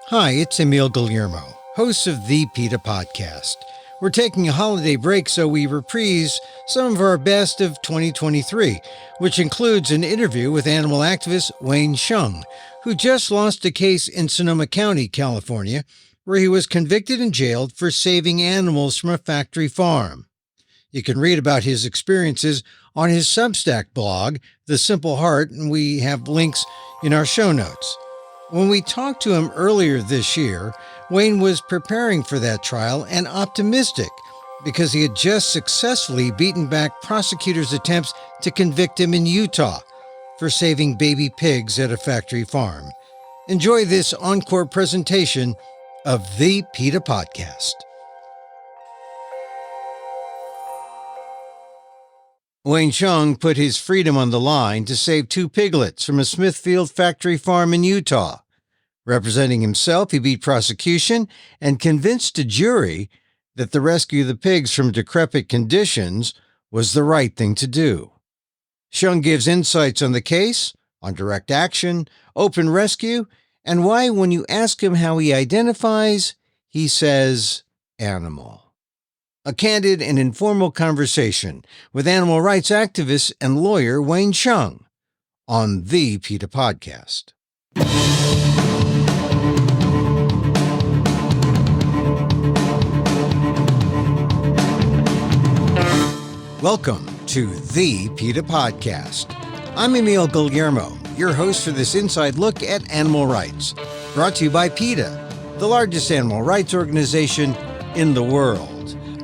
Hi, it's Emil Guillermo, host of the PETA Podcast. We're taking a holiday break, so we reprise some of our best of 2023, which includes an interview with animal activist Wayne Hsiung, who just lost a case in Sonoma County, California, where he was convicted and jailed for saving animals from a factory farm. You can read about his experiences on his Substack blog, The Simple Heart, and we have links in our show notes. When we talked to him earlier this year, Wayne was preparing for that trial and optimistic because he had just successfully beaten back prosecutors' attempts to convict him in Utah for saving baby pigs at a factory farm. Enjoy this encore presentation of the PETA Podcast. Wayne Hsiung put his freedom on the line to save two piglets from a Smithfield factory farm in Utah. Representing himself, he beat prosecution and convinced a jury that the rescue of the pigs from decrepit conditions was the right thing to do. Hsiung gives insights on the case, on direct action, open rescue, and why when you ask him how he identifies, he says animal. A candid and informal conversation with animal rights activist and lawyer Wayne Hsiung on the PETA Podcast. Welcome to the PETA Podcast. I'm Emil Guillermo, your host for this inside look at animal rights, brought to you by PETA, the largest animal rights organization in the world.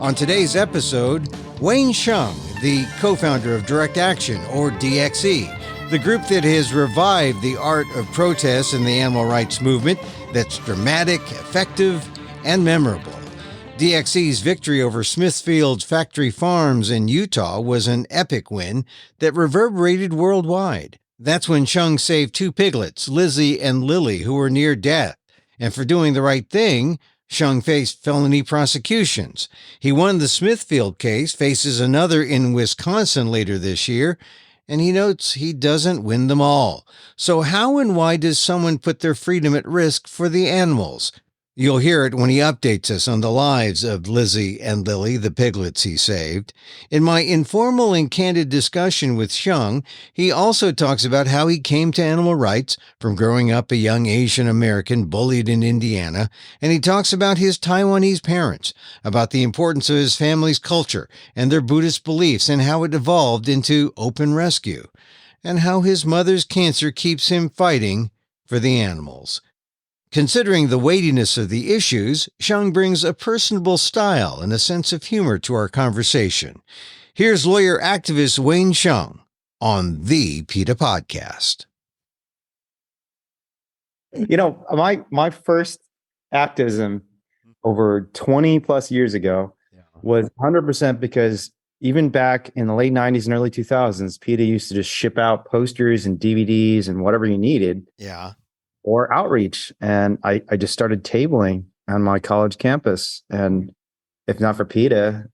On today's episode, Wayne Hsiung, the co-founder of Direct Action, or DxE, the group that has revived the art of protest in the animal rights movement that's dramatic, effective, and memorable. DxE's victory over Smithfield's factory farms in Utah was an epic win that reverberated worldwide. That's when Hsiung saved two piglets, Lizzie and Lily, who were near death. And for doing the right thing, Hsiung faced felony prosecutions. He won the Smithfield case, faces another in Wisconsin later this year, and he notes he doesn't win them all. So how and why does someone put their freedom at risk for the animals? You'll hear it when he updates us on the lives of Lizzie and Lily, the piglets he saved. In my informal and candid discussion with Hsiung, he also talks about how he came to animal rights from growing up a young Asian American bullied in Indiana, and he talks about his Taiwanese parents, about the importance of his family's culture and their Buddhist beliefs and how it evolved into open rescue, and how his mother's cancer keeps him fighting for the animals. Considering the weightiness of the issues, Hsiung brings a personable style and a sense of humor to our conversation. Here's lawyer activist Wayne Hsiung on the PETA Podcast. You know, my first activism over 20 plus years ago was 100% because even back in the late 90s and early 2000s, PETA used to just ship out posters and DVDs and whatever you needed. Yeah. Or outreach. And I just started tabling on my college campus. And if not for PETA,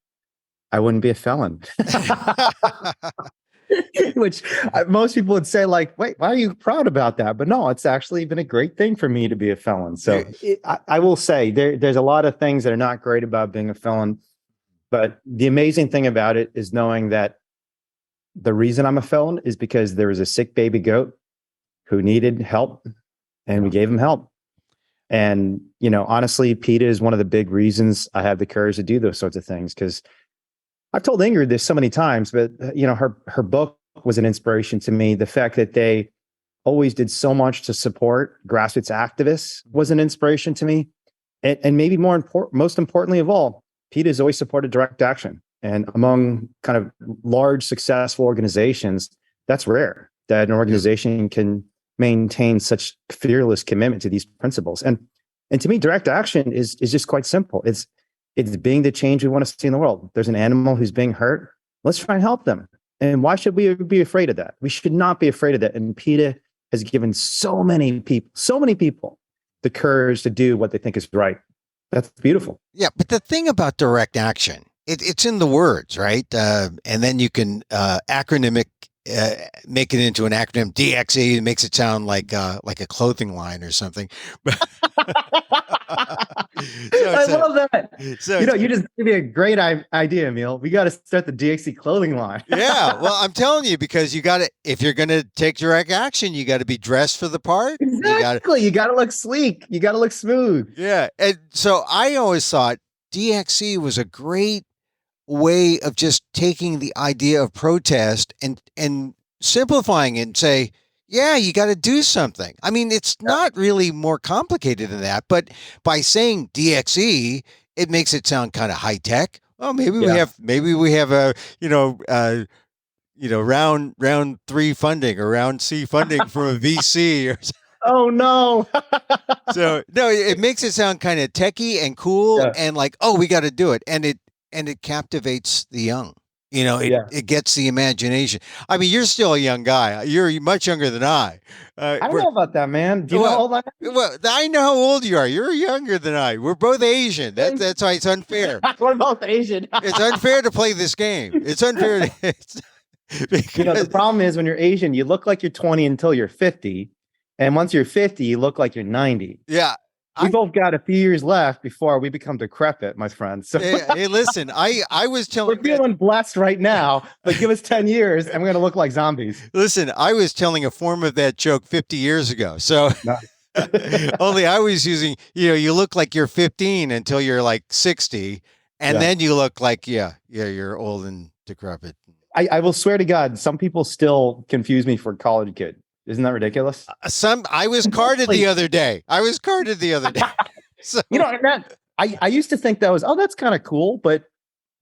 I wouldn't be a felon. Which most people would say, like, wait, why are you proud about that? But no, it's actually been a great thing for me to be a felon. So I will say there's a lot of things that are not great about being a felon. But the amazing thing about it is knowing that the reason I'm a felon is because there was a sick baby goat who needed help. And we gave him help. And, you know, honestly, PETA is one of the big reasons I have the courage to do those sorts of things. Because I've told Ingrid this so many times, but, you know, her book was an inspiration to me. The fact that they always did so much to support grassroots activists was an inspiration to me. And maybe most importantly of all, PETA has always supported direct action. And among kind of large, successful organizations, that's rare that an organization can maintain such fearless commitment to these principles. And to me, direct action is just quite simple. It's being the change we want to see in the world. There's an animal who's being hurt. Let's try and help them. And why should we be afraid of that? We should not be afraid of that. And PETA has given so many people the courage to do what they think is right. That's beautiful. Yeah, but the thing about direct action, it's in the words, right? And then you can acronymic make it into an acronym DxE. It makes it sound like a clothing line or something. I love that. So you just gave me a great idea, Emil. We got to start the DxE clothing line. Yeah, well, I'm telling you, because you got to, if you're going to take direct action, you got to be dressed for the part. Exactly. You got to look sleek. You got to look smooth. Yeah. And so I always thought DxE was a great way of just taking the idea of protest and simplifying it and say, yeah, you got to do something. I mean, it's not really more complicated than that, but by saying DxE, it makes it sound kind of high tech. Oh, maybe we have a, round 3 funding or round C funding from a VC or something. Oh no. So no, it makes it sound kind of techie and cool and like, oh, we got to do it. And it captivates the young. It gets the imagination. I mean, you're still a young guy. You're much younger than I. I don't know about that, man. Do you know how old I am? Well, I know how old you are. You're younger than I. We're both Asian. That's why it's unfair. We're both Asian. It's unfair to play this game. It's unfair. The problem is when you're Asian, you look like you're 20 until you're 50. And once you're 50, you look like you're 90. Yeah. We both got a few years left before we become decrepit, my friend. So hey, listen, I was telling... We're feeling blessed right now, but give us 10 years and we're going to look like zombies. Listen, I was telling a form of that joke 50 years ago. So only I was using, you look like you're 15 until you're like 60. And then you look like, you're old and decrepit. I will swear to God, some people still confuse me for a college kid. Isn't that ridiculous? I was carded the other day. So, I used to think that was, that's kind of cool. But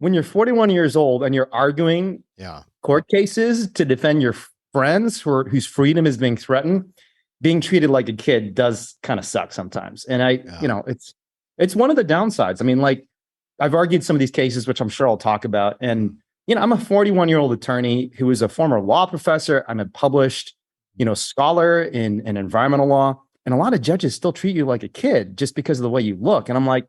when you're 41 years old and you're arguing court cases to defend your friends whose freedom is being threatened, being treated like a kid does kind of suck sometimes. And it's one of the downsides. I mean, like I've argued some of these cases, which I'm sure I'll talk about. And, I'm a 41-year-old attorney who is a former law professor. I'm a published scholar in environmental law, and a lot of judges still treat you like a kid just because of the way you look. And I'm like,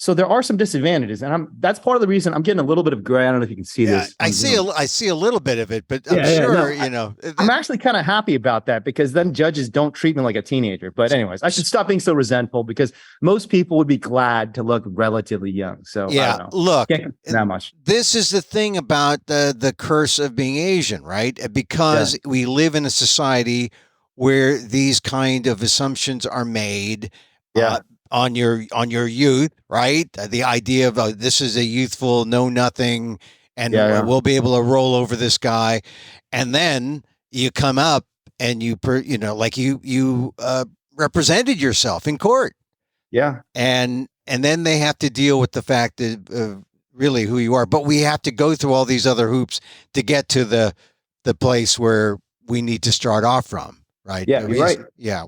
so there are some disadvantages, and that's part of the reason I'm getting a little bit of gray. I don't know if you can see this. I see a little bit of it, but I'm sure, I'm actually kind of happy about that because then judges don't treat me like a teenager. But anyways, I should stop being so resentful because most people would be glad to look relatively young. So I don't know. Look, can't that much. This is the thing about the curse of being Asian, right? Because we live in a society where these kind of assumptions are made. On your youth, right? The idea of this is a youthful know nothing, and we'll be able to roll over this guy, and then you come up and you represented yourself in court, and then they have to deal with the fact of really who you are. But we have to go through all these other hoops to get to the place where we need to start off from. Right. Yeah, you're right.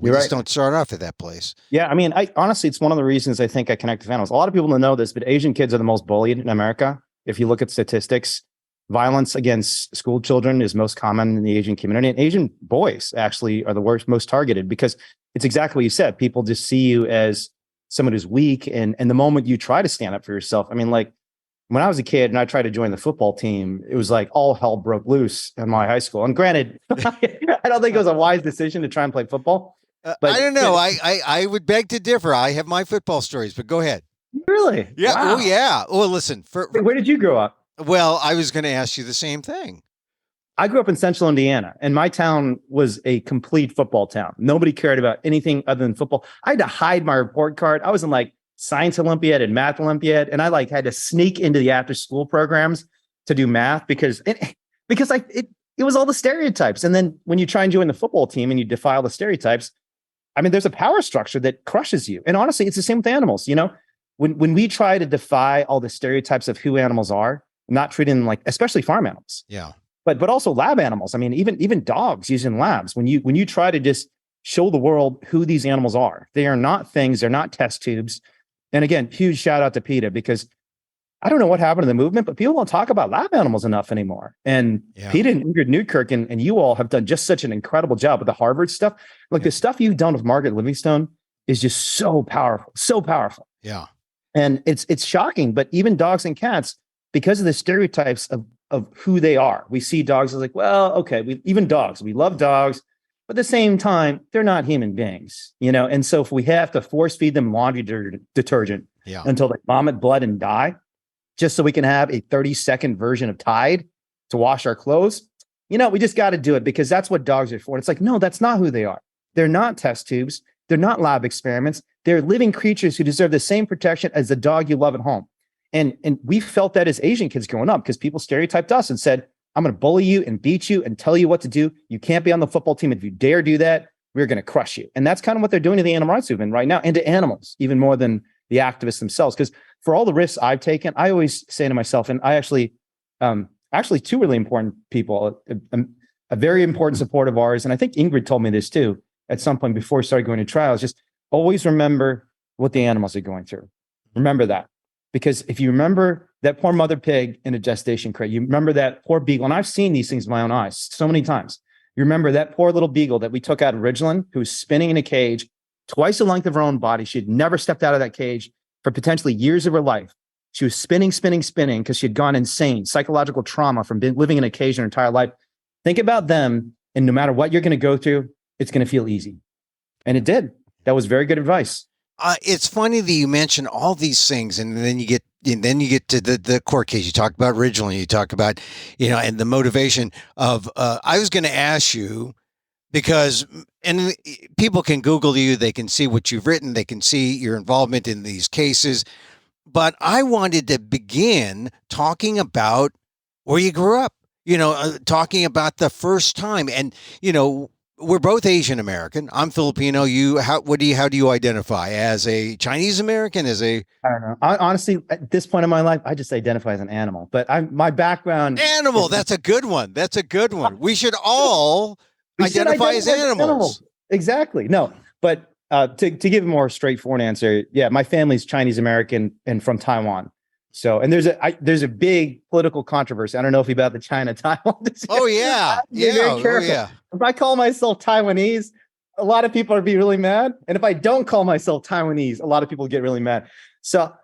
We just don't start off at that place. Yeah, I mean, honestly, it's one of the reasons I think I connect with animals. A lot of people don't know this, but Asian kids are the most bullied in America. If you look at statistics, violence against school children is most common in the Asian community. And Asian boys actually are the most targeted because it's exactly what you said. People just see you as someone who's weak. And the moment you try to stand up for yourself, I mean, like, when I was a kid and I tried to join the football team, it was like all hell broke loose in my high school. And granted, I don't think it was a wise decision to try and play football. But I don't know. I would beg to differ. I have my football stories, but go ahead. Really? Yeah. Wow. Oh, yeah. Well, listen. Where did you grow up? Well, I was going to ask you the same thing. I grew up in central Indiana, and my town was a complete football town. Nobody cared about anything other than football. I had to hide my report card. I was in like Science Olympiad and Math Olympiad, and I had to sneak into the after school programs to do math because it was all the stereotypes. And then when you try and join the football team and you defy all the stereotypes, I mean, there's a power structure that crushes you. And honestly, it's the same with animals. When we try to defy all the stereotypes of who animals are, not treating them like, especially farm animals. Yeah. But also lab animals. I mean, even dogs used in labs. When you try to just show the world who these animals are, they are not things. They're not test tubes. And again, huge shout out to PETA because I don't know what happened to the movement, but people don't talk about lab animals enough anymore. And PETA and Ingrid Newkirk and you all have done just such an incredible job with the Harvard stuff. Like the stuff you've done with Margaret Livingstone is just so powerful, so powerful. Yeah. And it's shocking, but even dogs and cats, because of the stereotypes of of who they are. We see dogs as like, well, okay, even dogs, we love dogs, but at the same time, they're not human beings, And so if we have to force feed them laundry detergent until they vomit blood and die, just so we can have a 30-second version of Tide to wash our clothes, we just got to do it because that's what dogs are for. And it's like, no, that's not who they are. They're not test tubes. They're not lab experiments. They're living creatures who deserve the same protection as the dog you love at home. And we felt that as Asian kids growing up because people stereotyped us and said, I'm going to bully you and beat you and tell you what to do. You can't be on the football team. If you dare do that, we're going to crush you. And that's kind of what they're doing to the animal rights movement right now and to animals, even more than the activists themselves. Because for all the risks I've taken, I always say to myself, and I actually two really important people, a very important support of ours, and I think Ingrid told me this too at some point before we started going to trials, just always remember what the animals are going through. Remember that. Because if you remember that poor mother pig in a gestation crate, you remember that poor beagle, and I've seen these things with my own eyes so many times. You remember that poor little beagle that we took out of Ridgeland, who was spinning in a cage twice the length of her own body. She had never stepped out of that cage for potentially years of her life. She was spinning because she had gone insane, psychological trauma from living in a cage her entire life. Think about them, and no matter what you're going to go through, it's going to feel easy. And it did. That was very good advice. It's funny that you mention all these things, and then you get to the court case. You talk about Ridgeland, you talk about, and the motivation of. I was going to ask you because, and people can Google you, they can see what you've written, they can see your involvement in these cases, but I wanted to begin talking about where you grew up. Talking about the first time, and we're both Asian American. I'm Filipino. How do you identify as a Chinese American? I don't know. Honestly, at this point in my life, I just identify as an animal. But my background. Animal. That's a good one. We should all identify as animals. Exactly. No, but to give a more straightforward answer, yeah, my family's Chinese American and from Taiwan. So, and there's a big political controversy. I don't know if about the China-Taiwan. Oh yeah, very careful. Oh, yeah. If I call myself Taiwanese, a lot of people are be really mad, and if I don't call myself Taiwanese, a lot of people get really mad. So,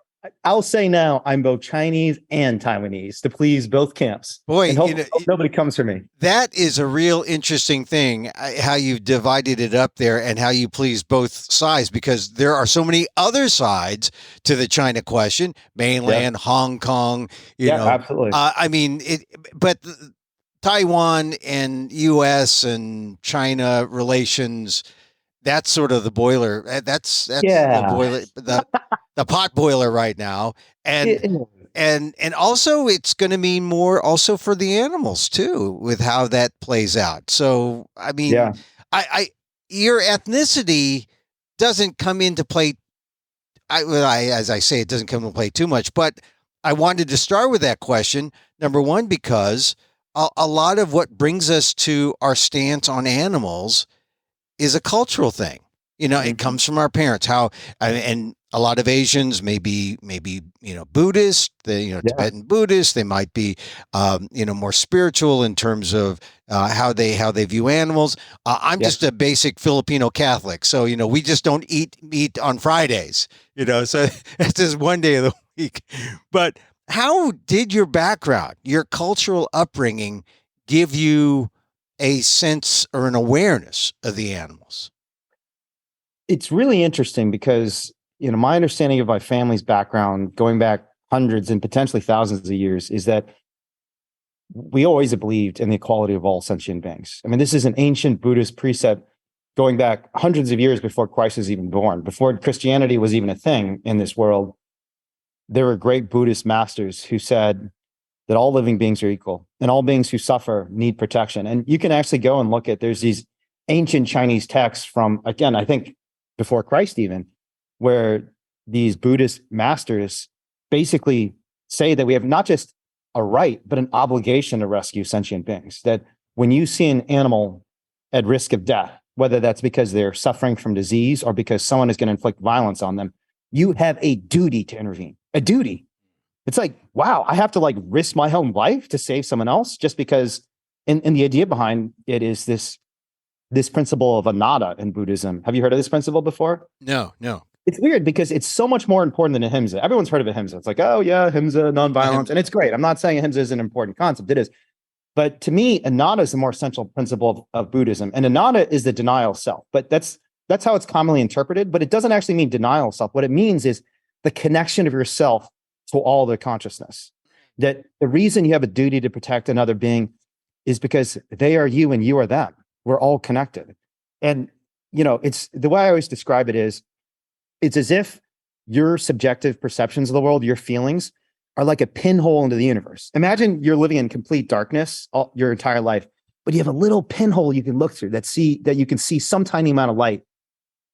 I'll say now I'm both Chinese and Taiwanese to please both camps. Boy, hope nobody comes for me. That is a real interesting thing, how you've divided it up there and how you please both sides, because there are so many other sides to the China question, mainland, Hong Kong, you know. Absolutely. But Taiwan and U.S. and China relations, that's sort of the boiler. That's the boiler, the pot boiler right now. And also it's going to mean more also for the animals too, with how that plays out. So, I mean, your ethnicity doesn't come into play. As I say, it doesn't come into play too much, but I wanted to start with that question. Number one, because a lot of what brings us to our stance on animals is a cultural thing. It comes from our parents, and a lot of Asians may be Buddhist, Tibetan Buddhist. They might be, more spiritual in terms of how they view animals. I'm just a basic Filipino Catholic. So, we just don't eat meat on Fridays, so it's just one day of the week. But how did your background, your cultural upbringing give you a sense or an awareness of the animals? It's really interesting because, my understanding of my family's background going back hundreds and potentially thousands of years is that we always believed in the equality of all sentient beings. I mean, this is an ancient Buddhist precept going back hundreds of years before Christ was even born, before Christianity was even a thing in this world. There were great Buddhist masters who said that all living beings are equal and all beings who suffer need protection. And you can actually go and look at, there's these ancient Chinese texts from, again, I think before Christ even, where these Buddhist masters basically say that we have not just a right, but an obligation to rescue sentient beings. That when you see an animal at risk of death, whether that's because they're suffering from disease or because someone is going to inflict violence on them, you have a duty to intervene. A duty. It's like, wow, I have to risk my own life to save someone else just because, and the idea behind it is this principle of anatta in Buddhism. Have you heard of this principle before? No. It's weird because it's so much more important than ahimsa. Everyone's heard of ahimsa. It's like, oh yeah, ahimsa, nonviolence, and it's great. I'm not saying ahimsa is an important concept. It is. But to me, anatta is the more essential principle of Buddhism. And anatta is the denial of self. But that's how it's commonly interpreted. But it doesn't actually mean denial of self. What it means is the connection of yourself to all the consciousness. That the reason you have a duty to protect another being is because they are you and you are them. We're all connected. And, it's the way I always describe it is, it's as if your subjective perceptions of the world, your feelings, are like a pinhole into the universe. Imagine you're living in complete darkness your entire life, but you have a little pinhole you can look through that you can see some tiny amount of light.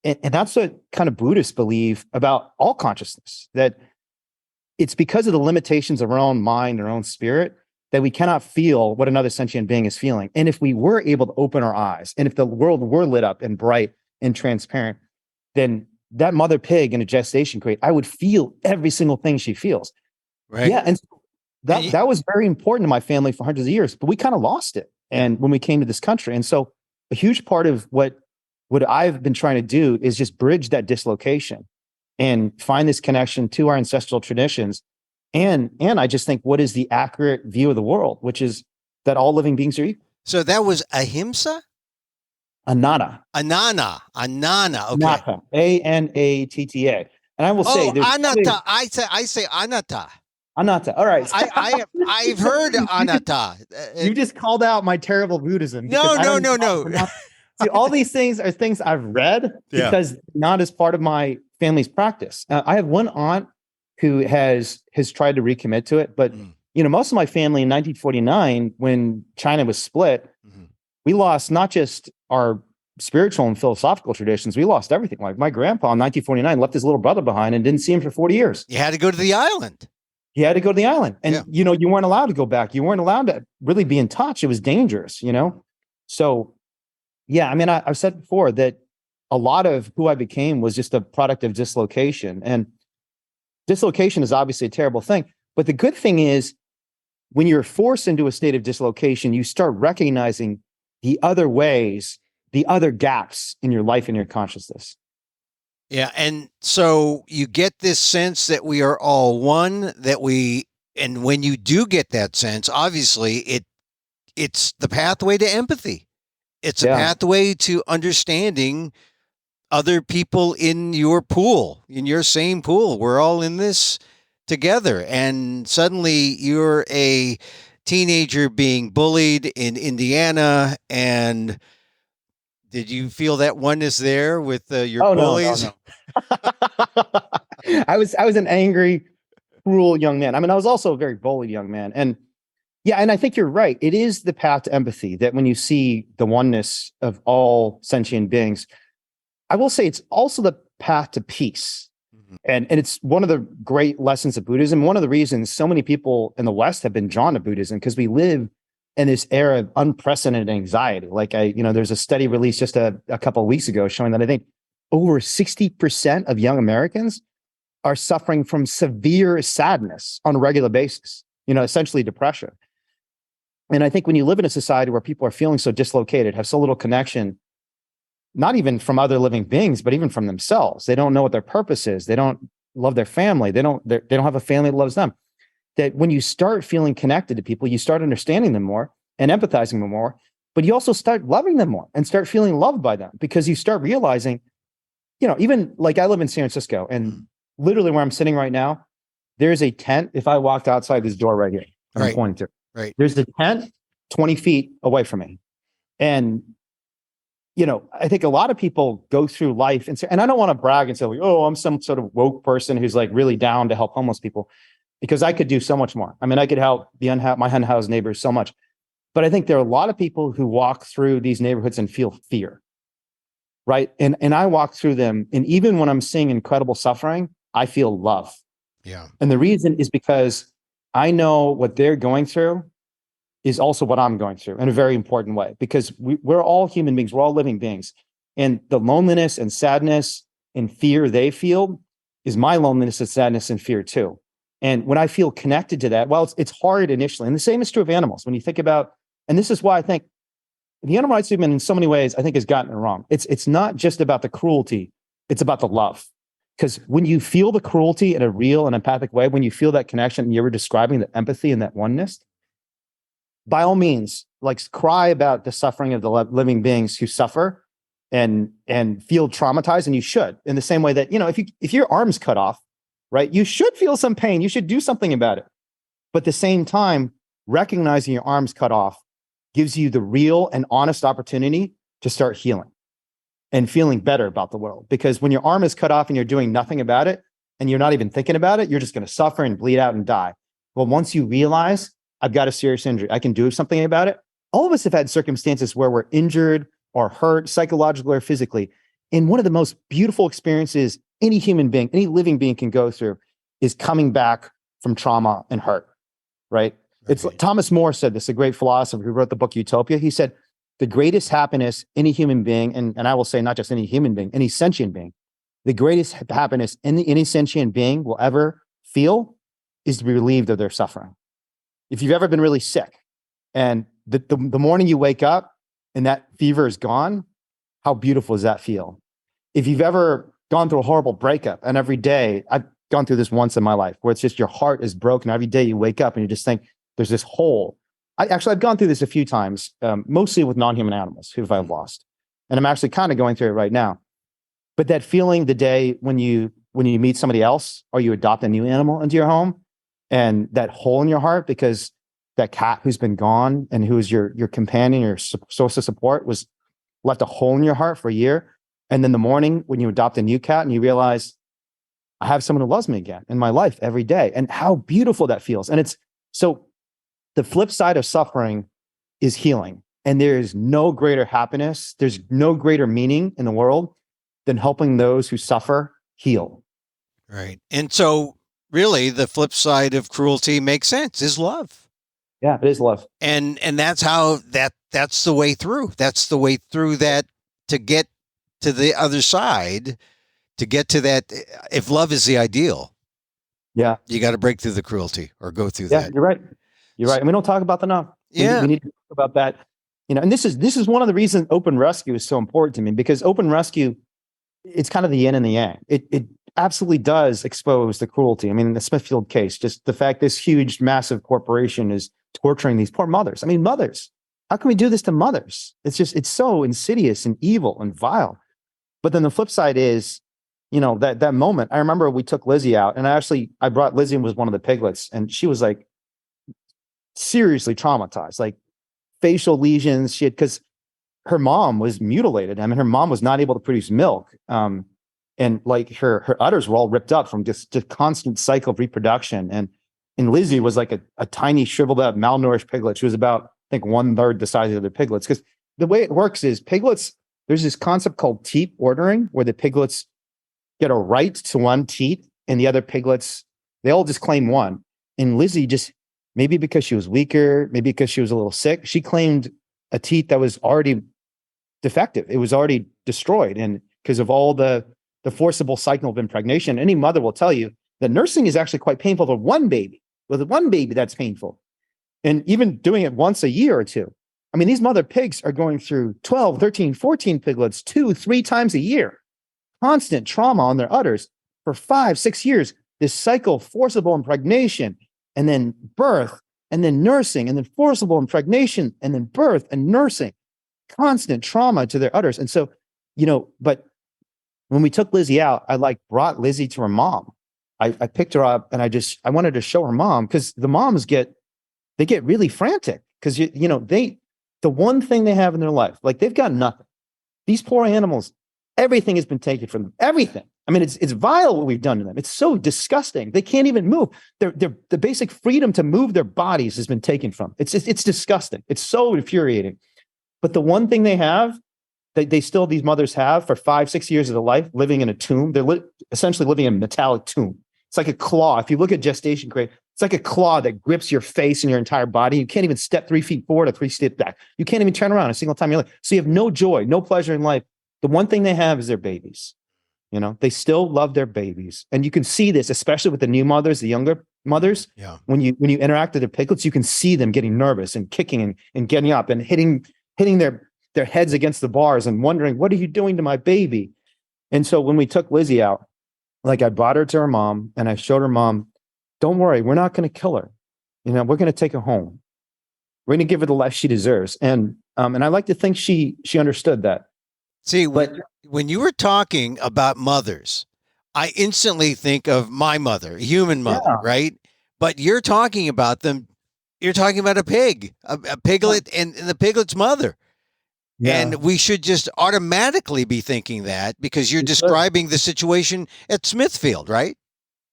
And that's what kind of Buddhists believe about all consciousness, that it's because of the limitations of our own mind, our own spirit, that we cannot feel what another sentient being is feeling. And if we were able to open our eyes, and if the world were lit up and bright and transparent, then that mother pig in a gestation crate, I would feel every single thing she feels. Right. Yeah. And that was very important to my family for hundreds of years, but we kind of lost it. And when we came to this country. And so a huge part of what I've been trying to do is just bridge that dislocation and find this connection to our ancestral traditions. And I just think, what is the accurate view of the world, which is that all living beings are equal. So that was ahimsa? Anatta. Anana. Okay. Anatta. Anatta. And I will say, anatta. I say anatta. Anatta. All right. I've heard anatta. You just called out my terrible Buddhism. No. See, all these things are things I've read because not as part of my family's practice. I have one aunt who has tried to recommit to it, but most of my family in 1949, when China was split, we lost not just our spiritual and philosophical traditions, we lost everything. Like my grandpa in 1949 left his little brother behind and didn't see him for 40 years. You had to go to the island. He had to go to the island. And, you weren't allowed to go back. You weren't allowed to really be in touch. It was dangerous, So, yeah, I mean, I've said before that a lot of who I became was just a product of dislocation. And dislocation is obviously a terrible thing. But the good thing is, when you're forced into a state of dislocation, you start recognizing the other ways, the other gaps in your life and your consciousness. Yeah. And so you get this sense that we are all one, and when you do get that sense, obviously it's the pathway to empathy. It's a pathway to understanding other people in your pool, in your same pool. We're all in this together. And suddenly you're a teenager being bullied in Indiana. And did you feel that oneness there with your bullies? No. I was an angry, cruel young man. I mean, I was also a very bullied young man. And I think you're right. It is the path to empathy that when you see the oneness of all sentient beings, I will say it's also the path to peace. And it's one of the great lessons of Buddhism. One of the reasons so many people in the West have been drawn to Buddhism, because we live in this era of unprecedented anxiety. Like there's a study released just a couple of weeks ago showing that I think over 60% of young Americans are suffering from severe sadness on a regular basis, essentially depression. And I think when you live in a society where people are feeling so dislocated, have so little connection, not even from other living beings, but even from themselves, they don't know what their purpose is. They don't love their family. They don't have a family that loves them. That when you start feeling connected to people, you start understanding them more and empathizing them more, but you also start loving them more and start feeling loved by them, because you start realizing, even like I live in San Francisco, and literally where I'm sitting right now, there's a tent. If I walked outside this door right here, I'm pointing to, there's a tent 20 feet away from me. And, I think a lot of people go through life and say, and I don't want to brag and say, like, oh, I'm some sort of woke person who's like really down to help homeless people, because I could do so much more. I mean, I could help my unhoused neighbors so much. But I think there are a lot of people who walk through these neighborhoods and feel fear, right? And I walk through them, and even when I'm seeing incredible suffering, I feel love. Yeah. And the reason is because I know what they're going through is also what I'm going through in a very important way, because we're all human beings. We're all living beings. And the loneliness and sadness and fear they feel is my loneliness and sadness and fear too. And when I feel connected to that, well, it's hard initially. And the same is true of animals. When you think about, and this is why I think the animal rights movement in so many ways, I think, has gotten it wrong. It's not just about the cruelty. It's about the love. Because when you feel the cruelty in a real and empathic way, when you feel that connection, and you were describing the empathy and that oneness, by all means, like cry about the suffering of the living beings who suffer and feel traumatized, and you should. In the same way that, if your arm's cut off, right, you should feel some pain. You should do something about it. But at the same time, recognizing your arm's cut off gives you the real and honest opportunity to start healing and feeling better about the world. Because when your arm is cut off and you're doing nothing about it, and you're not even thinking about it, you're just going to suffer and bleed out and die. Well, once you realize I've got a serious injury, I can do something about it. All of us have had circumstances where we're injured or hurt, psychologically or physically. And one of the most beautiful experiences any human being, any living being can go through is coming back from trauma and hurt, right? It's Thomas More said this, a great philosopher who wrote the book Utopia. He said, the greatest happiness any human being, and I will say not just any human being, any sentient being, the greatest happiness any sentient being will ever feel is to be relieved of their suffering. If you've ever been really sick and the morning you wake up and that fever is gone, how beautiful does that feel? If you've ever gone through a horrible breakup, and every day, I've gone through this once in my life, where it's just your heart is broken. Every day you wake up and you just think there's this hole. I've gone through this a few times, mostly with non-human animals who I've lost. And I'm actually kind of going through it right now. But that feeling the day when you meet somebody else or you adopt a new animal into your home, and that hole in your heart because that cat who's been gone and who is your companion, your source of support, was left a hole in your heart for a year. And then the morning when you adopt a new cat and you realize, I have someone who loves me again in my life every day, and how beautiful that feels. And it's so the flip side of suffering is healing. And there is no greater happiness, there's no greater meaning in the world than helping those who suffer heal. Right. And so really the flip side of cruelty makes sense, is love. Yeah, it is love. And that's how that's the way through. That's the way through that, to get to the other side, to get to that. If love is the ideal, yeah, you got to break through the cruelty or go through yeah, that. You're right. You're right. And we don't talk about that enough. Yeah. We need to talk about that. And this is one of the reasons open rescue is so important to me, because open rescue, it's kind of the yin and the yang. It absolutely does expose the cruelty. I mean, in the Smithfield case, just the fact this huge, massive corporation is torturing these poor mothers. I mean, mothers, how can we do this to mothers? It's so insidious and evil and vile. But then the flip side is, that moment, I remember we took Lizzie out, and I brought Lizzie was one of the piglets, and she was like seriously traumatized, like facial lesions. Because her mom was mutilated. I mean, her mom was not able to produce milk. And like her udders were all ripped up from just constant cycle of reproduction. And Lizzie was like a tiny, shriveled up, malnourished piglet. She was about, I think, 1/3 the size of the other piglets. Because the way it works is piglets, there's this concept called teat ordering, where the piglets get a right to one teat, and the other piglets, they all just claim one. And Lizzie, just maybe because she was weaker, maybe because she was a little sick, she claimed a teat that was already defective. It was already destroyed. And because of all the forcible cycle of impregnation, any mother will tell you that nursing is actually quite painful for one baby. With one baby, that's painful. And even doing it once a year or two. I mean, these mother pigs are going through 12, 13, 14 piglets 2-3 times a year. Constant trauma on their udders for 5-6 years. This cycle of forcible impregnation, and then birth, and then nursing, and then forcible impregnation, and then birth and nursing. Constant trauma to their udders. And so, but when we took Lizzie out, I brought Lizzie to her mom. I picked her up, and I wanted to show her mom, because the moms get really frantic, because the one thing they have in their life, like, they've got nothing. These poor animals, everything has been taken from them. Everything. I mean, it's vile what we've done to them. It's so disgusting. They can't even move. The basic freedom to move their bodies has been taken from them. It's disgusting. It's so infuriating. But the one thing they have, these mothers have for 5-6 years of their life, living in a tomb. They're essentially living in a metallic tomb. It's like a claw. If you look at gestation crate, it's like a claw that grips your face and your entire body. You can't even step 3 feet forward or 3 steps back. You can't even turn around a single time in your life. So you have no joy, no pleasure in life. The one thing they have is their babies. They still love their babies. And you can see this, especially with the new mothers, the younger mothers. Yeah. When you interact with their piglets, you can see them getting nervous and kicking and getting up and hitting their heads against the bars and wondering, what are you doing to my baby? And so when we took Lizzie out, like I brought her to her mom and I showed her mom, don't worry, we're not going to kill her. We're going to take her home. We're going to give her the life she deserves. And I like to think she understood that. See, when you were talking about mothers, I instantly think of my mother, human mother, right? But you're talking about them. You're talking about a pig, a piglet, and the piglet's mother. Yeah. And we should just automatically be thinking that because you're describing the situation at Smithfield, right?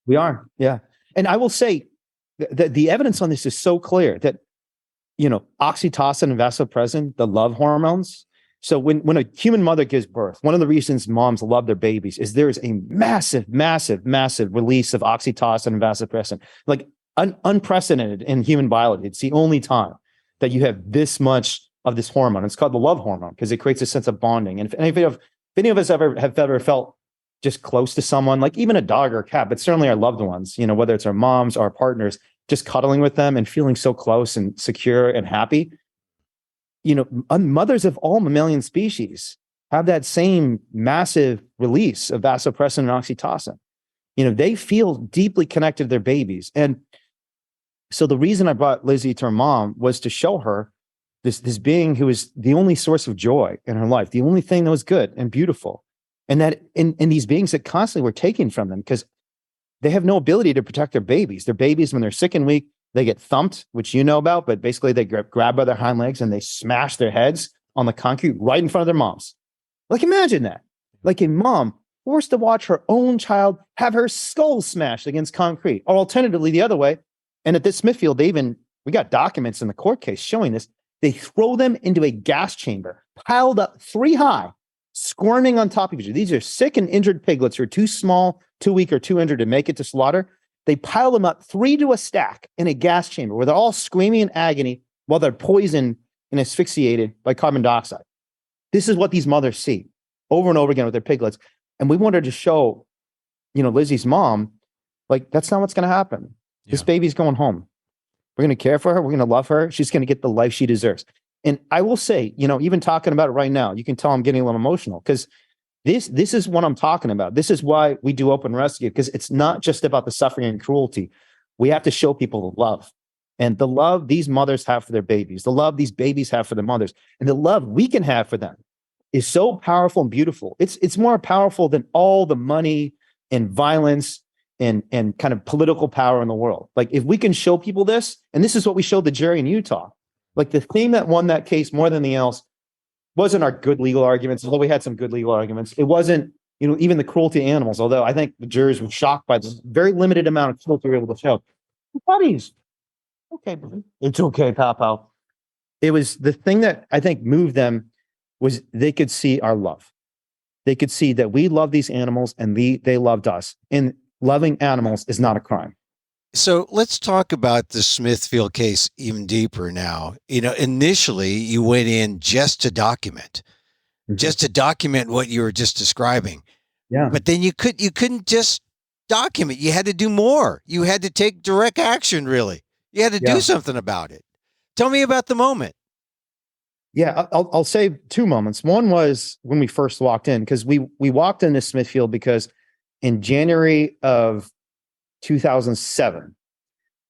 We are, yeah. And I will say that the evidence on this is so clear that, oxytocin and vasopressin, the love hormones. So when a human mother gives birth, one of the reasons moms love their babies is there is a massive, massive, massive release of oxytocin and vasopressin, like unprecedented in human biology. It's the only time that you have this much of this hormone. It's called the love hormone because it creates a sense of bonding. And if any of us have ever felt just close to someone, like even a dog or a cat, but certainly our loved ones, whether it's our moms or our partners, just cuddling with them and feeling so close and secure and happy. Mothers of all mammalian species have that same massive release of vasopressin and oxytocin. They feel deeply connected to their babies. And so the reason I brought Lizzie to her mom was to show her this being who is the only source of joy in her life, the only thing that was good and beautiful. And that in these beings that constantly were taken from them because they have no ability to protect their babies. Their babies, when they're sick and weak, they get thumped, which you know about, but basically they grab by their hind legs and they smash their heads on the concrete right in front of their moms. Like, imagine that. Like a mom forced to watch her own child have her skull smashed against concrete, or alternatively the other way. And at this Smithfield, we got documents in the court case showing this. They throw them into a gas chamber, piled up 3 high, squirming on top of each other. These are sick and injured piglets who are too small, too weak, or too injured to make it to slaughter. They pile them up 3 to a stack in a gas chamber where they're all screaming in agony while they're poisoned and asphyxiated by carbon dioxide. This is what these mothers see over and over again with their piglets. And we wanted to show, Lizzie's mom, like, that's not what's going to happen. Yeah. This baby's going home. We're going to care for her. We're going to love her. She's going to get the life she deserves. And I will say, even talking about it right now, you can tell I'm getting a little emotional because this is what I'm talking about. This is why we do open rescue, because it's not just about the suffering and cruelty. We have to show people the love, and the love these mothers have for their babies, the love these babies have for their mothers, and the love we can have for them is so powerful and beautiful. It's more powerful than all the money and violence and kind of political power in the world. Like, if we can show people this, and this is what we showed the jury in Utah, like the thing that won that case more than anything else wasn't our good legal arguments, although we had some good legal arguments. It wasn't, even the cruelty to animals, although I think the jurors were shocked by the very limited amount of cruelty we were able to show. Puppies. Okay, buddy. It's okay, Papa. It was the thing that I think moved them was they could see our love. They could see that we love these animals and they loved us. And loving animals is not a crime. So let's talk about the Smithfield case even deeper now. Initially you went in just to document what you were just describing. Yeah. But then you couldn't just document. You had to do more. You had to take direct action, really. You had to do something about it. Tell me about the moment. Yeah, I'll say 2 moments. One was when we first walked in, because we walked into Smithfield because in January of 2007,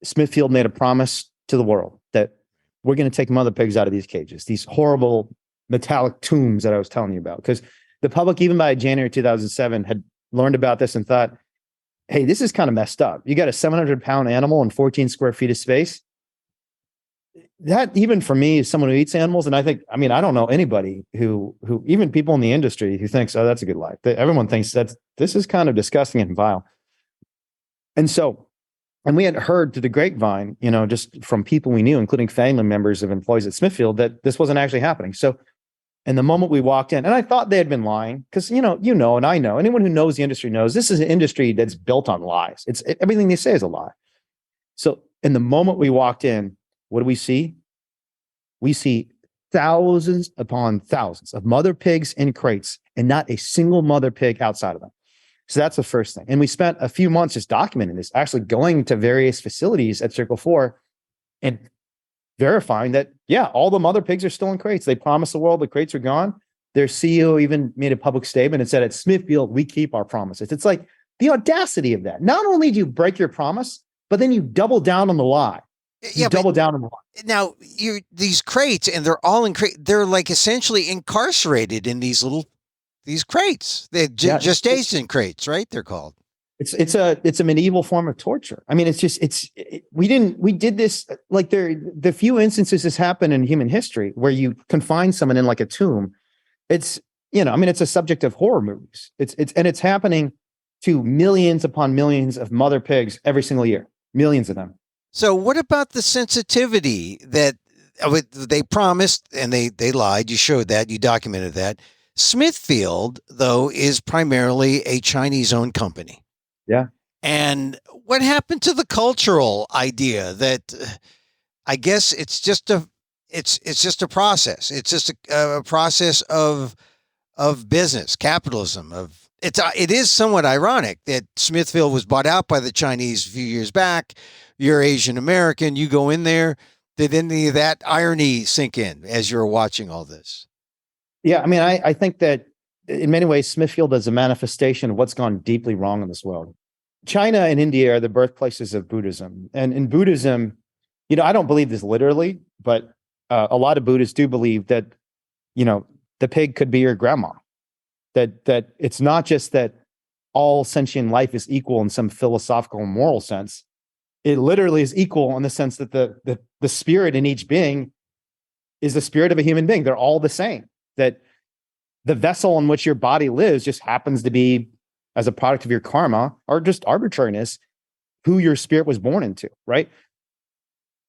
Smithfield made a promise to the world that we're going to take mother pigs out of these cages, these horrible metallic tombs that I was telling you about. Because the public, even by January 2007, had learned about this and thought, hey, this is kind of messed up. You got a 700-pound animal in 14 square feet of space. That, even for me, as someone who eats animals, and I don't know anybody who even people in the industry who thinks, oh, that's a good life. Everyone thinks this is kind of disgusting and vile. And we had heard through the grapevine, just from people we knew, including family members of employees at Smithfield, that this wasn't actually happening. So in the moment we walked in, and I thought they had been lying, because, and I know, anyone who knows the industry knows this is an industry that's built on lies. Everything they say is a lie. So in the moment we walked in, what do we see? We see thousands upon thousands of mother pigs in crates and not a single mother pig outside of them. So that's the first thing. And we spent a few months just documenting this, actually going to various facilities at Circle 4 and verifying that, all the mother pigs are still in crates. They promised the world the crates are gone. Their CEO even made a public statement and said, at Smithfield, we keep our promises. It's like The audacity of that. Not only do you break your promise, but then you double down on the lie. Double down on the lie. Now, these crates, and they're all in crates. They're like essentially incarcerated in these crates. They're gestation crates, right? They're called. It's a medieval form of torture. I mean, we did this, like the few instances this happened in human history where you confine someone in like a tomb. It's a subject of horror movies. It's happening to millions upon millions of mother pigs every single year, millions of them. So what about the sensitivity that they promised and they lied? You showed that, you documented that. Smithfield, though, is primarily a Chinese-owned company. Yeah. And what happened to the cultural idea that I guess it's just a process. It's just a process of business, capitalism. It is somewhat ironic that Smithfield was bought out by the Chinese a few years back. You're Asian American. You go in there. Did any of that irony sink in as you're watching all this? Yeah, I mean, I think that in many ways, Smithfield is a manifestation of what's gone deeply wrong in this world. China and India are the birthplaces of Buddhism. And in Buddhism, I don't believe this literally, but a lot of Buddhists do believe that, the pig could be your grandma. That it's not just that all sentient life is equal in some philosophical and moral sense. It literally is equal in the sense that the spirit in each being is the spirit of a human being. They're all the same. That the vessel in which your body lives just happens to be, as a product of your karma or just arbitrariness, who your spirit was born into, right?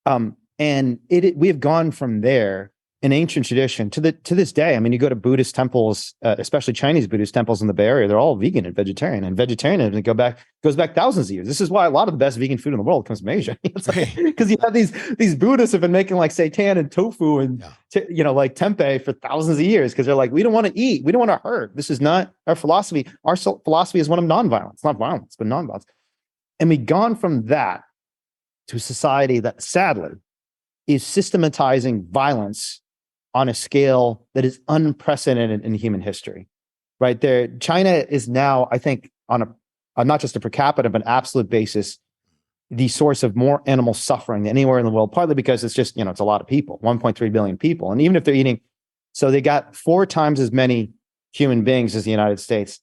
And we have gone from there in ancient tradition to this day. I mean, you go to Buddhist temples, especially Chinese Buddhist temples in the Bay Area, they're all vegan and vegetarian. And vegetarianism goes back thousands of years. This is why a lot of the best vegan food in the world comes from Asia. Because you have these Buddhists have been making like seitan and tofu and like tempeh for thousands of years because they're like, we don't want to eat, we don't want to hurt. This is not our philosophy. Our philosophy is one of nonviolence, not violence, but nonviolence. And we've gone from that to a society that sadly is systematizing violence on a scale that is unprecedented in human history, right? China is now, I think, on a not just a per capita, but absolute basis, the source of more animal suffering than anywhere in the world, partly because it's just, it's a lot of people, 1.3 billion people. And even if they're eating, so they got 4 times as many human beings as the United States.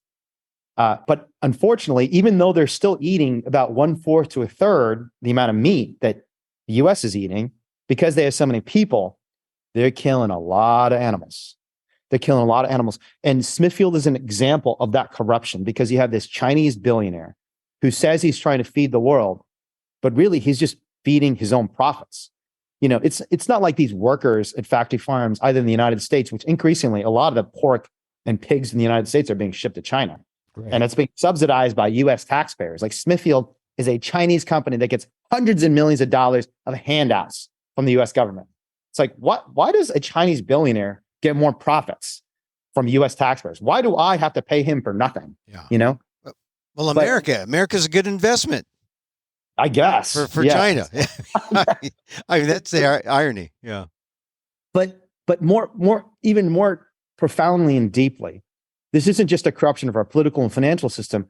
But unfortunately, even though they're still eating about 1/4 to 1/3 the amount of meat that the US is eating, because they have so many people, they're killing a lot of animals. And Smithfield is an example of that corruption because you have this Chinese billionaire who says he's trying to feed the world, but really he's just feeding his own profits. It's not like these workers at factory farms, either in the United States, which increasingly a lot of the pork and pigs in the United States are being shipped to China. Right. And it's being subsidized by US taxpayers. Like Smithfield is a Chinese company that gets hundreds of millions of dollars of handouts from the US government. It's like, why does a Chinese billionaire get more profits from US taxpayers? Why do I have to pay him for nothing? Yeah. Well, America's a good investment. I guess. For China. I mean, that's the irony. Yeah. But even more profoundly and deeply, this isn't just a corruption of our political and financial system.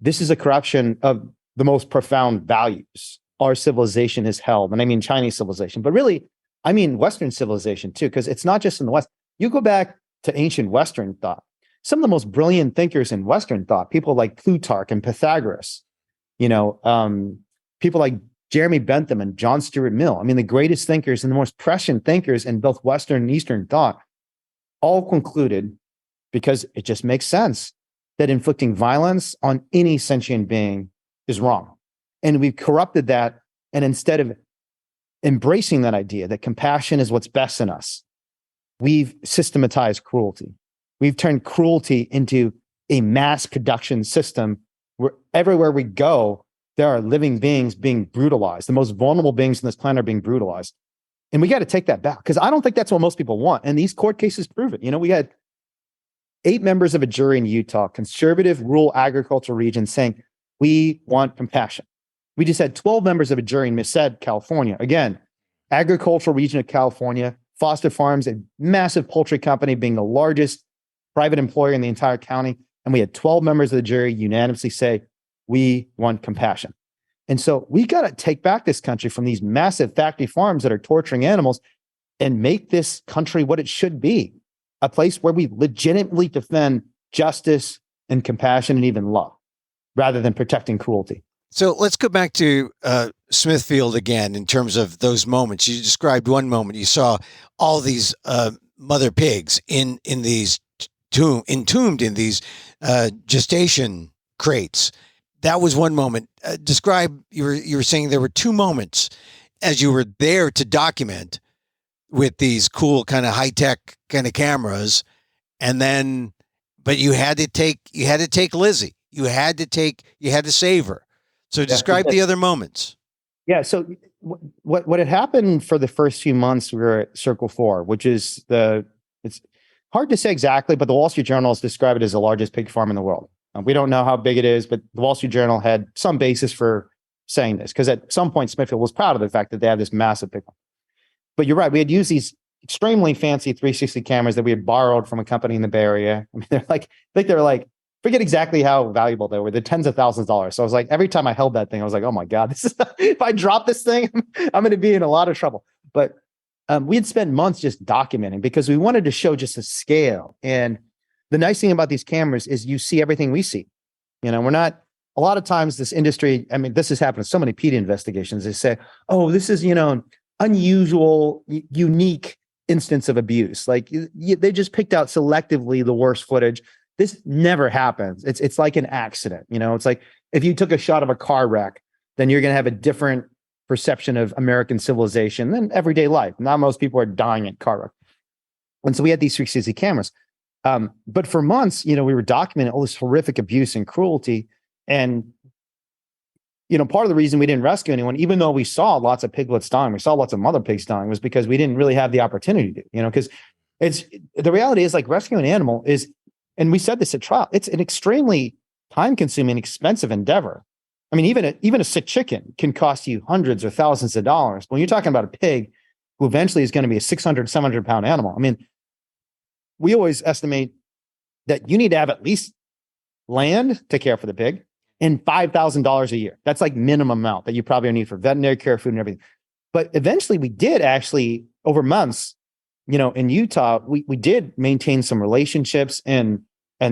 This is a corruption of the most profound values our civilization has held. And I mean Chinese civilization, but really, I mean Western civilization too, because it's not just in the West. You go back to ancient Western thought. Some of the most brilliant thinkers in Western thought, people like Plutarch and Pythagoras, people like Jeremy Bentham and John Stuart Mill. I mean, the greatest thinkers and the most prescient thinkers in both Western and Eastern thought all concluded, because it just makes sense, that inflicting violence on any sentient being is wrong. And we've corrupted that. And instead of embracing that idea that compassion is what's best in us, we've systematized cruelty. We've turned cruelty into a mass production system where everywhere we go, there are living beings being brutalized. The most vulnerable beings on this planet are being brutalized. And we got to take that back, because I don't think that's what most people want. And these court cases prove it. We had 8 members of a jury in Utah, conservative rural agricultural region, saying, we want compassion. We just had 12 members of a jury in Merced, California. Again, agricultural region of California, Foster Farms, a massive poultry company, being the largest private employer in the entire county. And we had 12 members of the jury unanimously say, we want compassion. And so we got to take back this country from these massive factory farms that are torturing animals and make this country what it should be, a place where we legitimately defend justice and compassion and even love, rather than protecting cruelty. So let's go back to Smithfield again in terms of those moments. You described one moment. You saw all these mother pigs entombed in these gestation crates. That was one moment. Describe, you were saying there were two moments as you were there to document with these cool kind of high-tech kind of cameras. And then, but you had to take Lizzie. You had to save her. So describe the other moments. Yeah. So what had happened for the first few months, we were at Circle 4, which is it's hard to say exactly, but the Wall Street Journal has described it as the largest pig farm in the world. We don't know how big it is, but the Wall Street Journal had some basis for saying this, because at some point Smithfield was proud of the fact that they have this massive pig farm. But you're right. We had used these extremely fancy 360 cameras that we had borrowed from a company in the Bay Area. I mean, they're like, forget exactly how valuable they were. They're tens of thousands of dollars. So I was like, every time I held that thing, I was like, oh my God, if I drop this thing, I'm going to be in a lot of trouble. But we had spent months just documenting because we wanted to show just a scale. And the nice thing about these cameras is you see everything we see. You know, we're not, a lot of times this industry, I mean, this has happened in so many PETA investigations. They say, oh, this is, unusual, unique instance of abuse. Like they just picked out selectively the worst footage. This never happens. It's like an accident. It's like if you took a shot of a car wreck, then you're going to have a different perception of American civilization than everyday life. Not most people are dying at car wreck. And so we had these 360 cameras. But for months, we were documenting all this horrific abuse and cruelty. And, part of the reason we didn't rescue anyone, even though we saw lots of piglets dying, we saw lots of mother pigs dying, was because we didn't really have the opportunity to, because the reality is like rescuing an animal is, and we said this at trial, it's an extremely time-consuming, expensive endeavor. I mean, even a sick chicken can cost you hundreds or thousands of dollars. When you're talking about a pig who eventually is going to be a 600, 700-pound animal, I mean, we always estimate that you need to have at least land to care for the pig and $5,000 a year. That's like minimum amount that you probably need for veterinary care, food, and everything. But eventually we did actually, over months, in Utah, we did maintain some relationships, and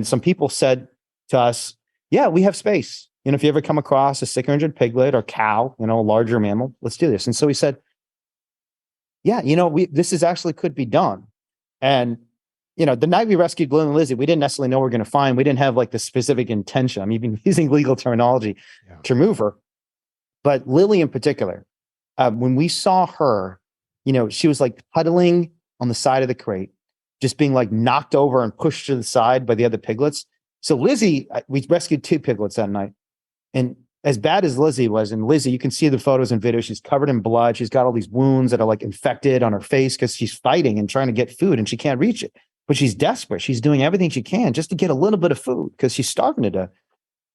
some people said to us, yeah, we have space. If you ever come across a 600 piglet or cow, a larger mammal, let's do this. And so we said, yeah, this is actually could be done. And, the night we rescued Glenn and Lizzie, we didn't necessarily know what we're going to find. We didn't have like the specific intention. I'm even using legal terminology to remove her. But Lily in particular, when we saw her, she was like huddling on the side of the crate, just being like knocked over and pushed to the side by the other piglets. So Lizzie, we rescued 2 piglets that night. And as bad as Lizzie was, and Lizzie, you can see the photos and videos, she's covered in blood. She's got all these wounds that are like infected on her face because she's fighting and trying to get food and she can't reach it. But she's desperate. She's doing everything she can just to get a little bit of food because she's starving to death.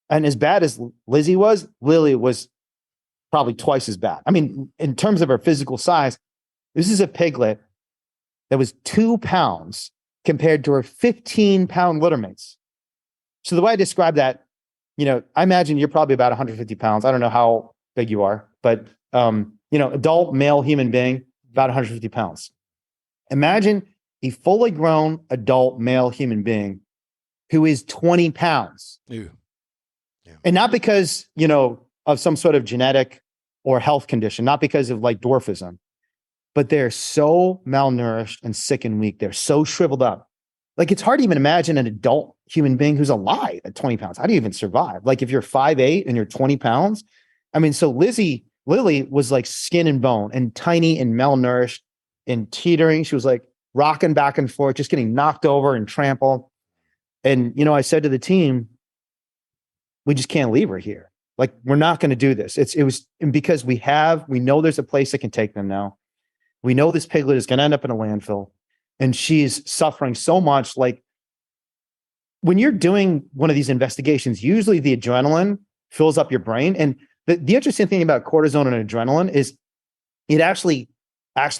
And as bad as Lizzie was, Lily was probably twice as bad. I mean, in terms of her physical size, this is a piglet that was 2 pounds compared to her 15-pound littermates. So the way I describe that, I imagine you're probably about 150 pounds. I don't know how big you are, but, adult male human being, about 150 pounds. Imagine a fully grown adult male human being who is 20 pounds. Ew. Yeah. And not because, of some sort of genetic or health condition, not because of like dwarfism, but they're so malnourished and sick and weak. They're so shriveled up. Like it's hard to even imagine an adult human being who's alive at 20 pounds. How do you even survive? Like if you're 5'8" and you're 20 pounds. I mean, so Lily was like skin and bone and tiny and malnourished and teetering. She was like rocking back and forth, just getting knocked over and trampled. And, I said to the team, we just can't leave her here. Like, we're not going to do this. And because we know there's a place that can take them now. We know this piglet is going to end up in a landfill and she's suffering so much. Like when you're doing one of these investigations, usually the adrenaline fills up your brain. And the interesting thing about cortisone and adrenaline is it actually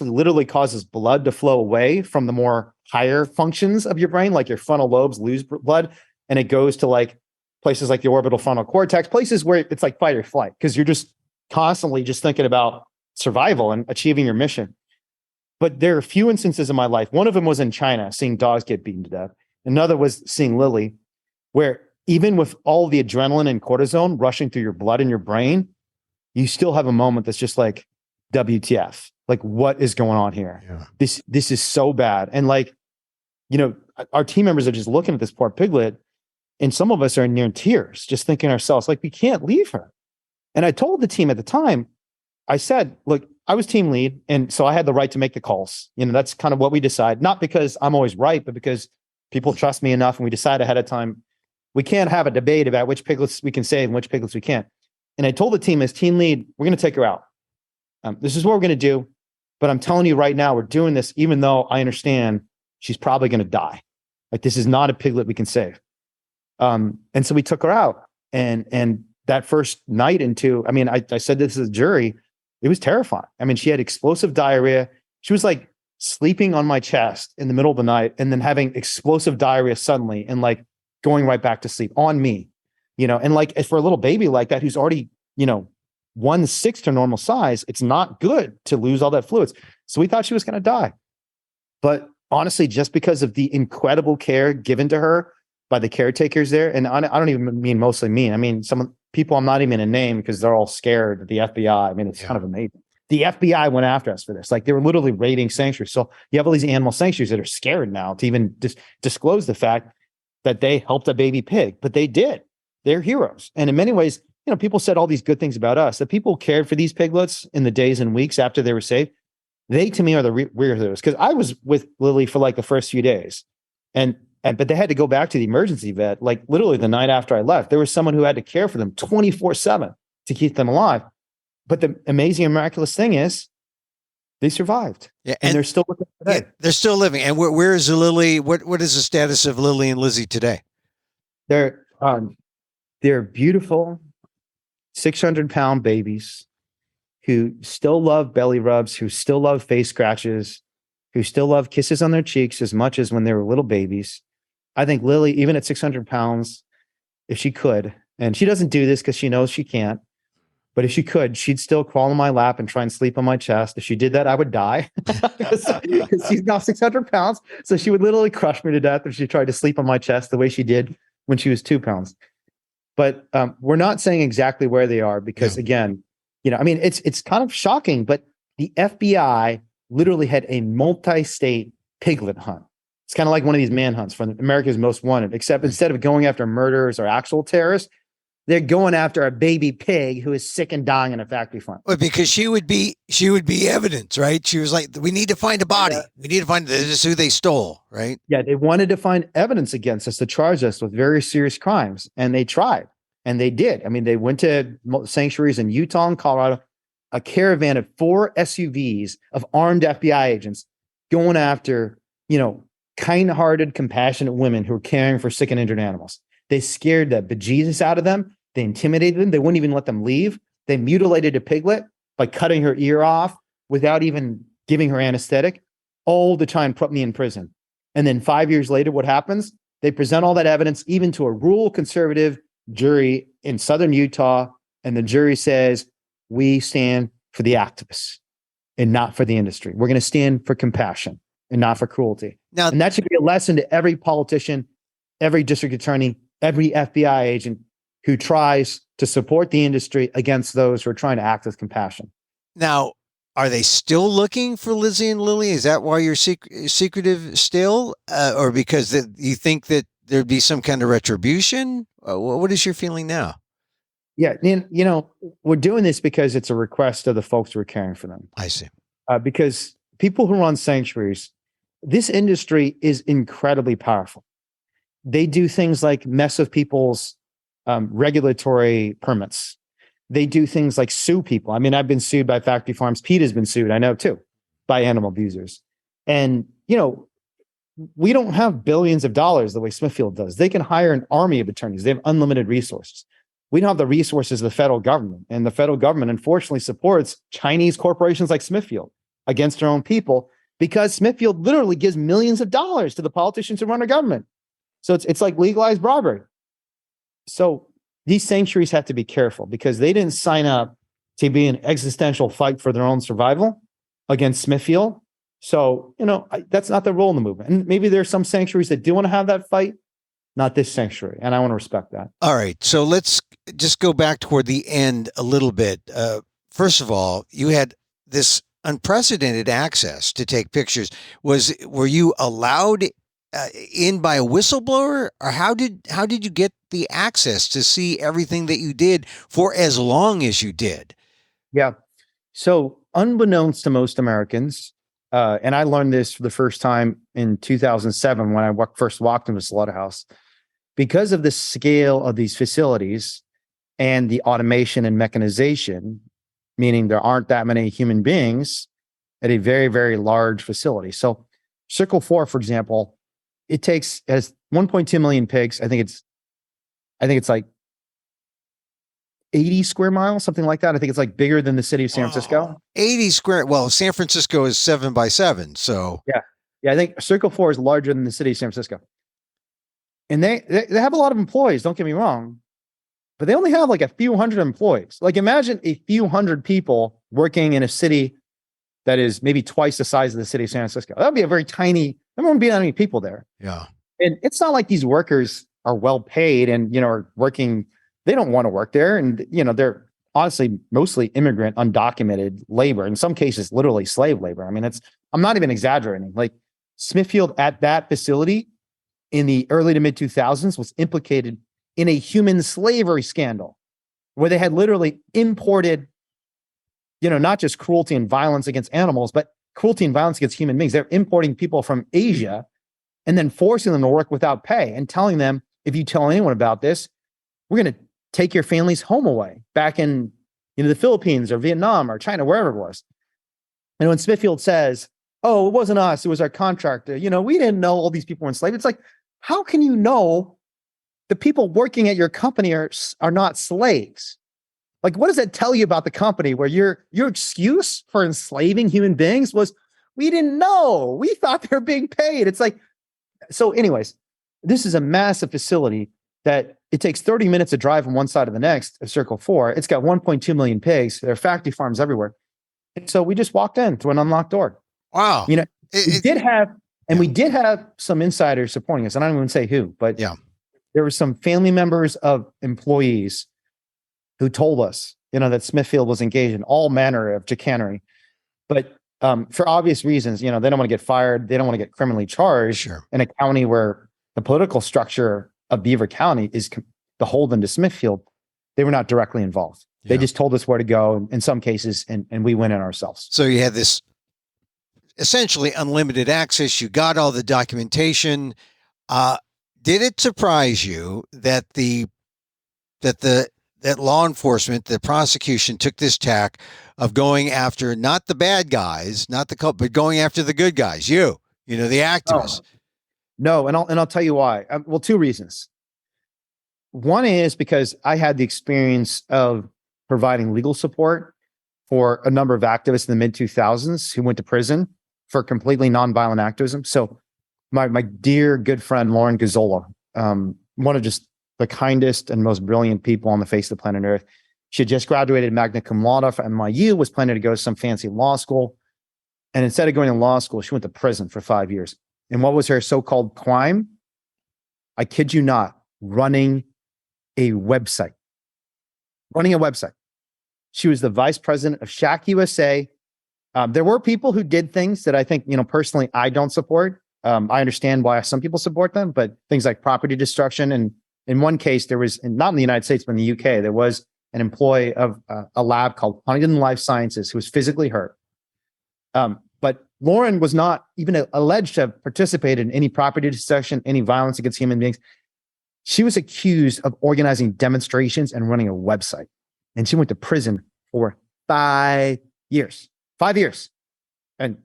literally causes blood to flow away from the more higher functions of your brain, like your frontal lobes lose blood, and it goes to like places like the orbital frontal cortex, places where it's like fight or flight, because you're just constantly just thinking about survival and achieving your mission. But there are a few instances in my life. One of them was in China, seeing dogs get beaten to death. Another was seeing Lily, where even with all the adrenaline and cortisone rushing through your blood and your brain, you still have a moment that's just like, WTF? Like, what is going on here? Yeah. This is so bad. And like, our team members are just looking at this poor piglet, and some of us are near tears, just thinking to ourselves, like, we can't leave her. And I told the team at the time, I said, look, I was team lead, and so I had the right to make the calls. That's kind of what we decide, not because I'm always right, but because people trust me enough, and we decide ahead of time, we can't have a debate about which piglets we can save and which piglets we can't. And I told the team, as team lead, we're going to take her out. This is what we're going to do. But I'm telling you right now, we're doing this, even though I understand she's probably going to die. Like, this is not a piglet we can save. And so we took her out. And that first night into, I said this as a jury, it was terrifying. She had explosive diarrhea. She was like sleeping on my chest in the middle of the night and then having explosive diarrhea suddenly and like going right back to sleep on me, and like for a little baby like that, who's already, 1/6 to normal size, it's not good to lose all that fluids. So we thought she was going to die. But honestly, just because of the incredible care given to her by the caretakers there, and I don't even mean mostly me. Some people I'm not even going to name because they're all scared of the FBI. It's kind of amazing. The FBI went after us for this. Like, they were literally raiding sanctuaries. So you have all these animal sanctuaries that are scared now to even disclose the fact that they helped a baby pig, but they did. They're heroes. And in many ways, people said all these good things about us. The people cared for these piglets in the days and weeks after they were saved. They, to me, are the real heroes. Because I was with Lily for like the first few days, but they had to go back to the emergency vet like literally the night after I left. There was someone who had to care for them 24/7 to keep them alive. But the amazing and miraculous thing is, they survived. Yeah, and they're still living today. Yeah, they're still living. And where is Lily? What is the status of Lily and Lizzie today? They're beautiful 600-pound babies who still love belly rubs, who still love face scratches, who still love kisses on their cheeks as much as when they were little babies. I think Lily, even at 600 pounds, if she could, and she doesn't do this because she knows she can't, but if she could, she'd still crawl on my lap and try and sleep on my chest. If she did that, I would die because she's now 600 pounds. So she would literally crush me to death if she tried to sleep on my chest the way she did when she was 2 pounds. But we're not saying exactly where they are because, again, it's kind of shocking, but the FBI literally had a multi-state piglet hunt. It's kind of like one of these manhunts from America's Most Wanted, except instead of going after murderers or actual terrorists, they're going after a baby pig who is sick and dying in a factory farm. Well, because she would be evidence, right? She was like, we need to find a body. We need to find this is who they stole, right? Yeah, they wanted to find evidence against us to charge us with very serious crimes. And they tried. And they did. They went to sanctuaries in Utah and Colorado, a caravan of 4 SUVs of armed FBI agents going after, kind-hearted, compassionate women who were caring for sick and injured animals. They scared the bejesus out of them. They intimidated them. They wouldn't even let them leave. They mutilated a piglet by cutting her ear off without even giving her anesthetic, all to try and put me in prison. And then 5 years later, what happens? They present all that evidence even to a rural conservative jury in southern Utah, and the jury says, we stand for the activists and not for the industry. We're going to stand for compassion and not for cruelty. Now, and that should be a lesson to every politician, every district attorney, every FBI agent who tries to support the industry against those who are trying to act with compassion. Now, are they still looking for Lizzie and Lily? Is that why you're secretive still? Or because you think that there'd be some kind of retribution? What is your feeling now? Yeah, we're doing this because it's a request of the folks who are caring for them. I see. Because people who run sanctuaries, this industry is incredibly powerful. They do things like mess with people's regulatory permits. They do things like sue people. I've been sued by factory farms. PETA's been sued, I know too, by animal abusers. And, we don't have billions of dollars the way Smithfield does. They can hire an army of attorneys. They have unlimited resources. We don't have the resources of the federal government. And the federal government, unfortunately, supports Chinese corporations like Smithfield against their own people because Smithfield literally gives millions of dollars to the politicians who run our government. So it's like legalized bribery. So these sanctuaries have to be careful because they didn't sign up to be an existential fight for their own survival against Smithfield. So, that's not the role in the movement. And maybe there's some sanctuaries that do want to have that fight, not this sanctuary. And I want to respect that. All right. So let's just go back toward the end a little bit. First of all, you had this unprecedented access to take pictures. Were you allowed in by a whistleblower, or how did you get the access to see everything that you did for as long as you did? Yeah. So unbeknownst to most Americans, and I learned this for the first time in 2007 when I first walked into a slaughterhouse, because of the scale of these facilities and the automation and mechanization, meaning there aren't that many human beings at a very, very large facility. So Circle 4, for example, has 1.2 million pigs. I think it's like 80 square miles, something like that. I think it's like bigger than the city of San Francisco. 80 square. Well, San Francisco is 7 by 7. So yeah. I think Circle 4 is larger than the city of San Francisco. And they have a lot of employees, don't get me wrong, but they only have like a few hundred employees. Like imagine a few hundred people working in a city that is maybe twice the size of the city of San Francisco. That would be a very tiny, there won't be that many people there. Yeah. And it's not like these workers are well paid and, are working, they don't want to work there. And, they're honestly mostly immigrant, undocumented labor, in some cases, literally slave labor. I mean, I'm not even exaggerating. Like Smithfield at that facility in the early to mid 2000s was implicated in a human slavery scandal where they had literally imported, not just cruelty and violence against animals, but cruelty and violence against human beings. They're importing people from Asia and then forcing them to work without pay and telling them, if you tell anyone about this, we're going to take your family's home away back in the Philippines or Vietnam or China, wherever it was. And when Smithfield says, oh, it wasn't us, it was our contractor, we didn't know all these people were enslaved. It's like, how can you know the people working at your company are not slaves? Like, what does that tell you about the company where your excuse for enslaving human beings was, we didn't know, we thought they were being paid? It's like, so anyways, this is a massive facility that it takes 30 minutes to drive from one side to the next of Circle 4. It's got 1.2 million pigs. There are factory farms everywhere. And so we just walked in through an unlocked door. Wow. We did have some insiders supporting us. And I don't even say who, but there were some family members of employees who told us, that Smithfield was engaged in all manner of chicanery. But for obvious reasons, they don't want to get fired. They don't want to get criminally charged in a county where the political structure of Beaver County is beholden to Smithfield. They were not directly involved. They just told us where to go in some cases, and we went in ourselves. So you had this essentially unlimited access. You got all the documentation. Did it surprise you that that law enforcement, the prosecution, took this tack of going after not the bad guys, not the but going after the good guys? The activists. No, and I'll tell you why. Well, two reasons. One is because I had the experience of providing legal support for a number of activists in the mid 2000s who went to prison for completely nonviolent activism. So my dear good friend Lauren Gazzola, one of just the kindest and most brilliant people on the face of the planet Earth. She had just graduated magna cum laude from NYU, was planning to go to some fancy law school. And instead of going to law school, she went to prison for 5 years. And what was her so-called crime? I kid you not, running a website. She was the vice president of Shack USA. There were people who did things that I think, personally, I don't support. I understand why some people support them, but things like property destruction. And in one case, there was, not in the United States, but in the UK, there was an employee of a lab called Huntington Life Sciences who was physically hurt. But Lauren was not even alleged to have participated in any property destruction, any violence against human beings. She was accused of organizing demonstrations and running a website. And she went to prison for 5 years. 5 years. And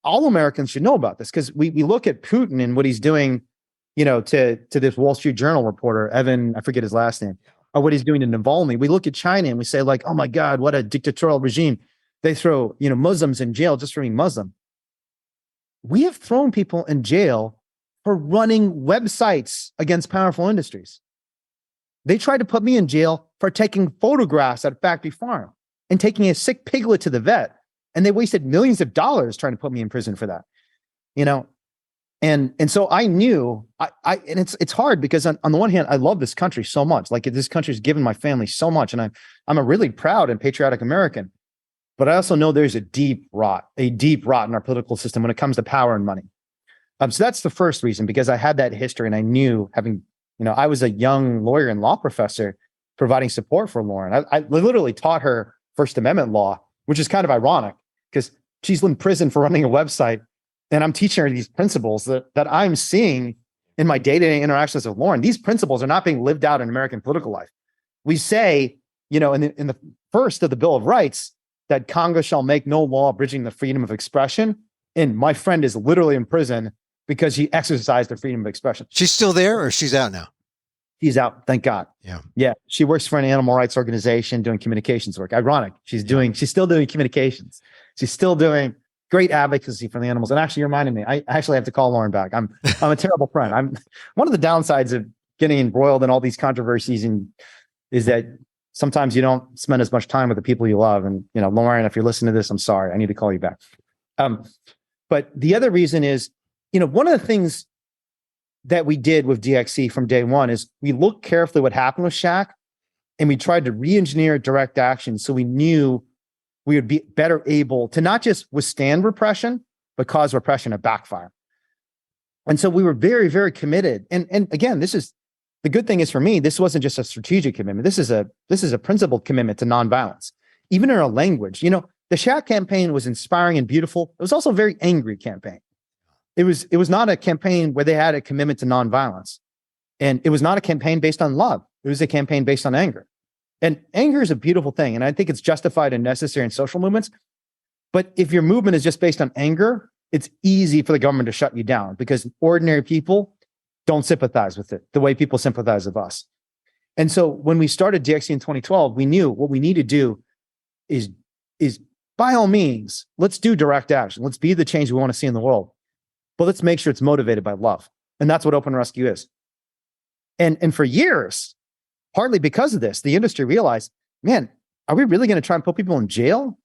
all Americans should know about this because we look at Putin and what he's doing, to this Wall Street Journal reporter, Evan, I forget his last name, or what he's doing to Navalny. We look at China and we say like, oh my God, what a dictatorial regime. They throw, Muslims in jail just for being Muslim. We have thrown people in jail for running websites against powerful industries. They tried to put me in jail for taking photographs at a factory farm and taking a sick piglet to the vet. And they wasted millions of dollars trying to put me in prison for that, you know? And so I knew and it's hard because on the one hand, I love this country so much. Like this country's given my family so much. And I'm a really proud and patriotic American, but I also know there's a deep rot in our political system when it comes to power and money. So that's the first reason, because I had that history and I knew I was a young lawyer and law professor providing support for Lauren. I literally taught her First Amendment law, which is kind of ironic because she's in prison for running a website. And I'm teaching her these principles that I'm seeing in my day-to-day interactions with Lauren. These principles are not being lived out in American political life. We say, in the first of the Bill of Rights, that Congress shall make no law abridging the freedom of expression. And my friend is literally in prison because she exercised the freedom of expression. She's still there or she's out now? She's out, thank God. Yeah. Yeah. She works for an animal rights organization doing communications work. Ironic. She's still doing communications. She's still doing great advocacy for the animals. And actually, you reminded me, I actually have to call Lauren back. I'm a terrible friend. I'm one of the downsides of getting embroiled in all these controversies is that sometimes you don't spend as much time with the people you love. And, Lauren, if you're listening to this, I'm sorry. I need to call you back. But the other reason is, one of the things that we did with DxE from day one is we looked carefully what happened with Shaq and we tried to re-engineer direct action so we knew we would be better able to not just withstand repression, but cause repression to backfire. And so we were very, very committed. And again, this is the good thing is for me, this wasn't just a strategic commitment. This is a principled commitment to nonviolence. Even in our language, the Shaq campaign was inspiring and beautiful. It was also a very angry campaign. It was not a campaign where they had a commitment to nonviolence. And it was not a campaign based on love. It was a campaign based on anger. And anger is a beautiful thing. And I think it's justified and necessary in social movements. But if your movement is just based on anger, it's easy for the government to shut you down because ordinary people don't sympathize with it the way people sympathize with us. And so when we started DxE in 2012, we knew what we need to do is by all means, let's do direct action. Let's be the change we want to see in the world. But let's make sure it's motivated by love. And that's what Open Rescue is. And for years, partly because of this, the industry realized, man, are we really going to try and put people in jail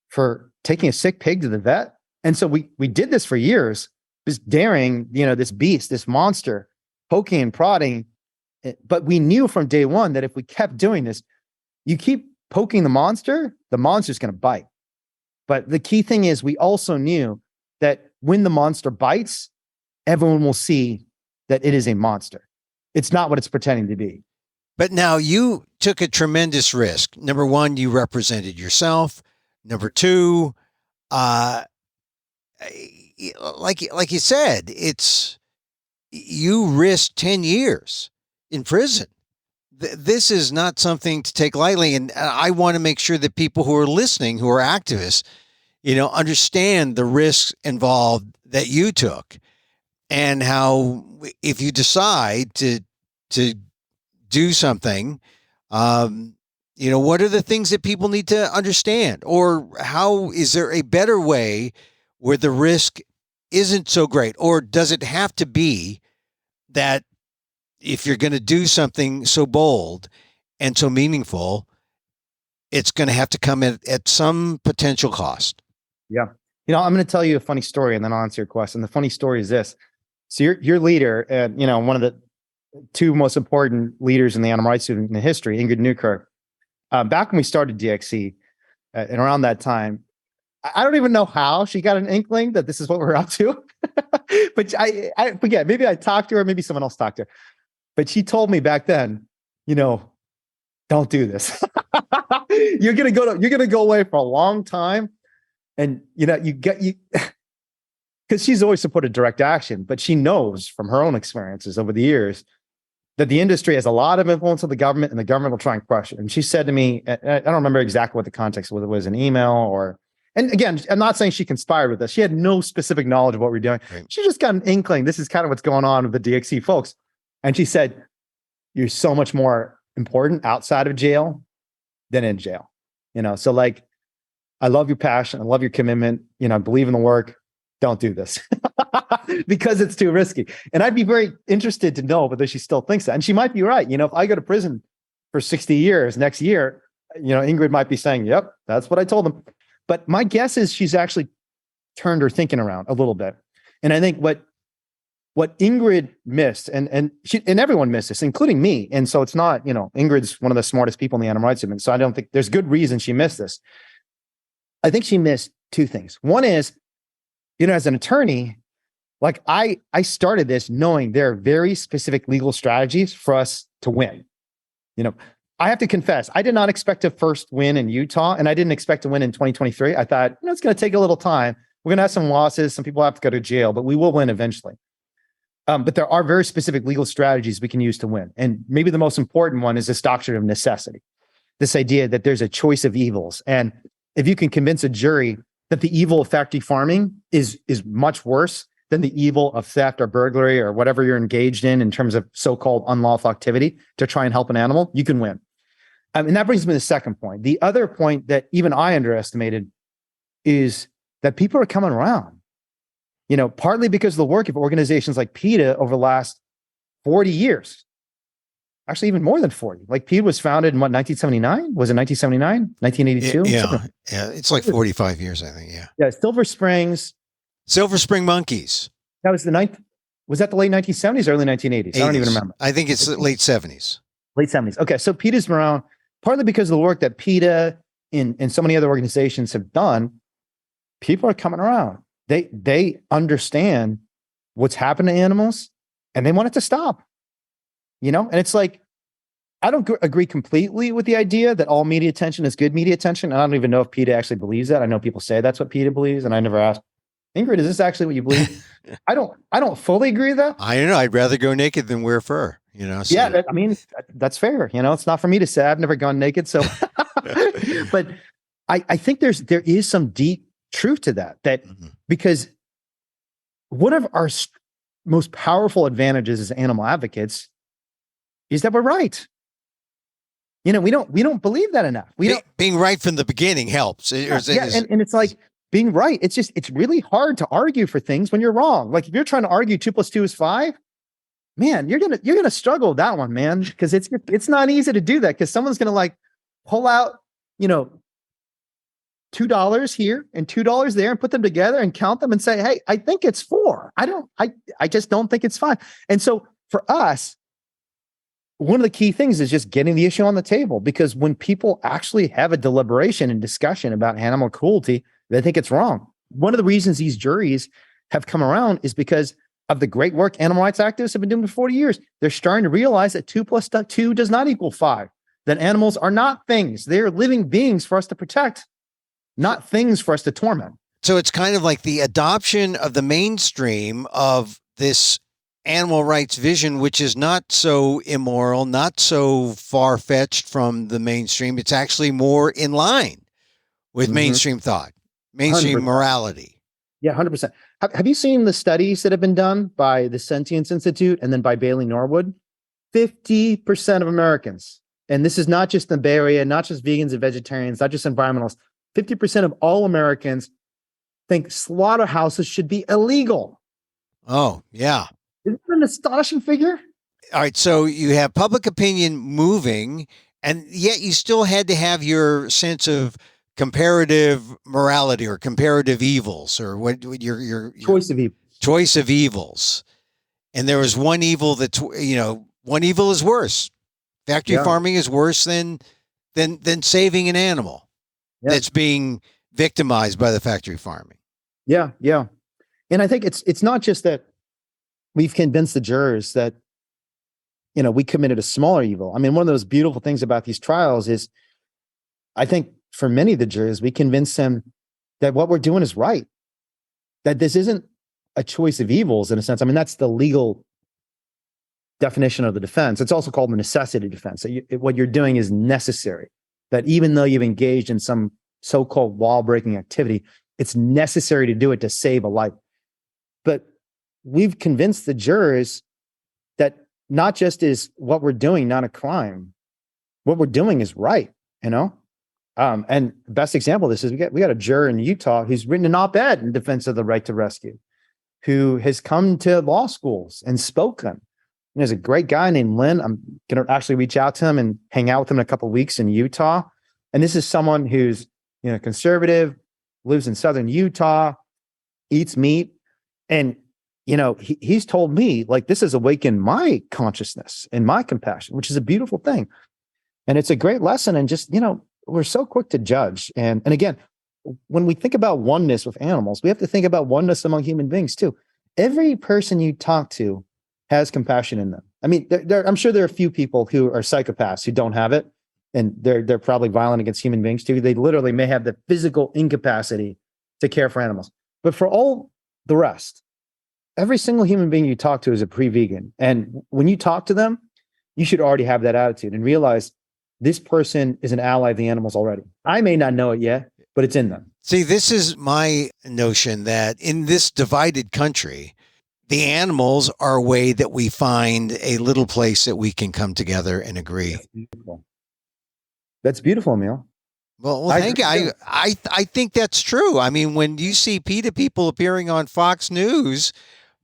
for taking a sick pig to the vet? And so we did this for years, just daring, this beast, this monster, poking and prodding. But we knew from day one that if we kept doing this, you keep poking the monster's going to bite. But the key thing is we also knew that when the monster bites, everyone will see that it is a monster. It's not what it's pretending to be. But now you took a tremendous risk. Number one, you represented yourself. Number two, like you said, you risked 10 years in prison. This is not something to take lightly. And I want to make sure that people who are listening, who are activists, understand the risks involved that you took and how if you decide to do something, what are the things that people need to understand? Or how is there a better way where the risk isn't so great? Or does it have to be that if you're going to do something so bold and so meaningful, it's going to have to come at some potential cost? Yeah. I'm going to tell you a funny story and then I'll answer your question. The funny story is this. So your leader, and one of the two most important leaders in the animal rights movement in history, Ingrid Newkirk, back when we started DxE, and around that time, I don't even know how she got an inkling that this is what we're up to. But I forget, maybe I talked to her, maybe someone else talked to her. But she told me back then, don't do this. You're gonna go away for a long time. And because she's always supported direct action, but she knows from her own experiences over the years that the industry has a lot of influence on the government and the government will try and crush it. And she said to me, I don't remember exactly what the context was, it was an email and again, I'm not saying she conspired with us. She had no specific knowledge of what we're doing. Right. She just got an inkling. This is kind of what's going on with the DxE folks. And she said, you're so much more important outside of jail than in jail. So like, I love your passion. I love your commitment. I believe in the work. Don't do this. because it's too risky. And I'd be very interested to know whether she still thinks that. And she might be right. If I go to prison for 60 years next year, Ingrid might be saying, yep, that's what I told them. But my guess is she's actually turned her thinking around a little bit. And I think what Ingrid missed, and everyone missed this, including me. And so it's not, Ingrid's one of the smartest people in the animal rights movement. So I don't think there's good reason she missed this. I think she missed two things. One is, as an attorney, like I started this knowing there are very specific legal strategies for us to win. I have to confess, I did not expect to first win in Utah, and I didn't expect to win in 2023. I thought, it's going to take a little time. We're going to have some losses. Some people have to go to jail, but we will win eventually. But there are very specific legal strategies we can use to win. And maybe the most important one is this doctrine of necessity, this idea that there's a choice of evils. And if you can convince a jury that the evil of factory farming is much worse than the evil of theft or burglary or whatever you're engaged in terms of so-called unlawful activity to try and help an animal, you can win. And that brings me to the second point. The other point that even I underestimated is that people are coming around, partly because of the work of organizations like PETA over the last 40 years. Actually, even more than 40. Like PETA was founded in 1979? Was it 1979? 1982? Yeah. It's like 45 years, I think. Yeah. Yeah. Silver Spring Monkeys. That was was that the late 1970s or early 1980s? 80s. I don't even remember. I think it's late 70s. Late 70s. Okay. So PETA's been around partly because of the work that PETA and so many other organizations have done. People are coming around. They understand what's happened to animals and they want it to stop. And it's like, I don't agree completely with the idea that all media attention is good media attention. And I don't even know if PETA actually believes that. I know people say that's what PETA believes. And I never asked, Ingrid, is this actually what you believe? I don't fully agree with that. I don't know. I'd rather go naked than wear fur, So. Yeah. That's fair. It's not for me to say. I've never gone naked. So, but I think there is some deep truth to that because one of our most powerful advantages as animal advocates is that we're right. We don't believe that enough. Being right from the beginning helps. And it's like being right. It's really hard to argue for things when you're wrong. Like if you're trying to argue 2 + 2 is 5, man, you're gonna struggle with that one, man, because it's not easy to do that because someone's gonna like pull out, $2 here and $2 there and put them together and count them and say, hey, I think it's 4. I just don't think it's 5. And so for us, one of the key things is just getting the issue on the table, because when people actually have a deliberation and discussion about animal cruelty, they think it's wrong. One of the reasons these juries have come around is because of the great work animal rights activists have been doing for 40 years. They're starting to realize that 2 + 2 does not equal 5, that animals are not things. They're living beings for us to protect, not things for us to torment. So it's kind of like the adoption of the mainstream of this animal rights vision, which is not so immoral, not so far-fetched from the mainstream. It's actually more in line with mainstream thought, mainstream 100%. Morality. Yeah, 100%. Have you seen the studies that have been done by the Sentience Institute and then by Bailey Norwood? 50% of Americans, and this is not just the Bay Area, not just vegans and vegetarians, not just environmentalists, 50% of all Americans think slaughterhouses should be illegal. Oh, yeah. Isn't that an astonishing figure? All right. So you have public opinion moving, and yet you still had to have your sense of comparative morality or comparative evils, or what your choice of evils. And there was one evil that, one evil is worse. Factory farming is worse than saving an animal that's being victimized by the factory farming. Yeah. Yeah. And I think it's not just that we've convinced the jurors that, we committed a smaller evil. I mean, one of those beautiful things about these trials is, I think for many of the jurors, we convinced them that what we're doing is right, that this isn't a choice of evils in a sense. I mean, that's the legal definition of the defense. It's also called the necessity defense. That what you're doing is necessary, that even though you've engaged in some so-called law-breaking activity, it's necessary to do it to save a life. But we've convinced the jurors that not just is what we're doing not a crime, what we're doing is right, And the best example of this is we got a juror in Utah who's written an op-ed in defense of the right to rescue, who has come to law schools and spoken. And there's a great guy named Lynn. I'm going to actually reach out to him and hang out with him in a couple of weeks in Utah. And this is someone who's, conservative, lives in southern Utah, eats meat. And, he's told me, like, this has awakened my consciousness and my compassion, which is a beautiful thing. And it's a great lesson. And just, we're so quick to judge. And again, when we think about oneness with animals, we have to think about oneness among human beings too. Every person you talk to has compassion in them. I mean, I'm sure there are a few people who are psychopaths who don't have it, and they're probably violent against human beings too. They literally may have the physical incapacity to care for animals. But for all the rest, every single human being you talk to is a pre-vegan. And when you talk to them, you should already have that attitude and realize this person is an ally of the animals already. I may not know it yet, but it's in them. See, this is my notion that in this divided country, the animals are a way that we find a little place that we can come together and agree. That's beautiful. That's beautiful, Emil. Well, thank you. I think that's true. I mean, when you see PETA people appearing on Fox News,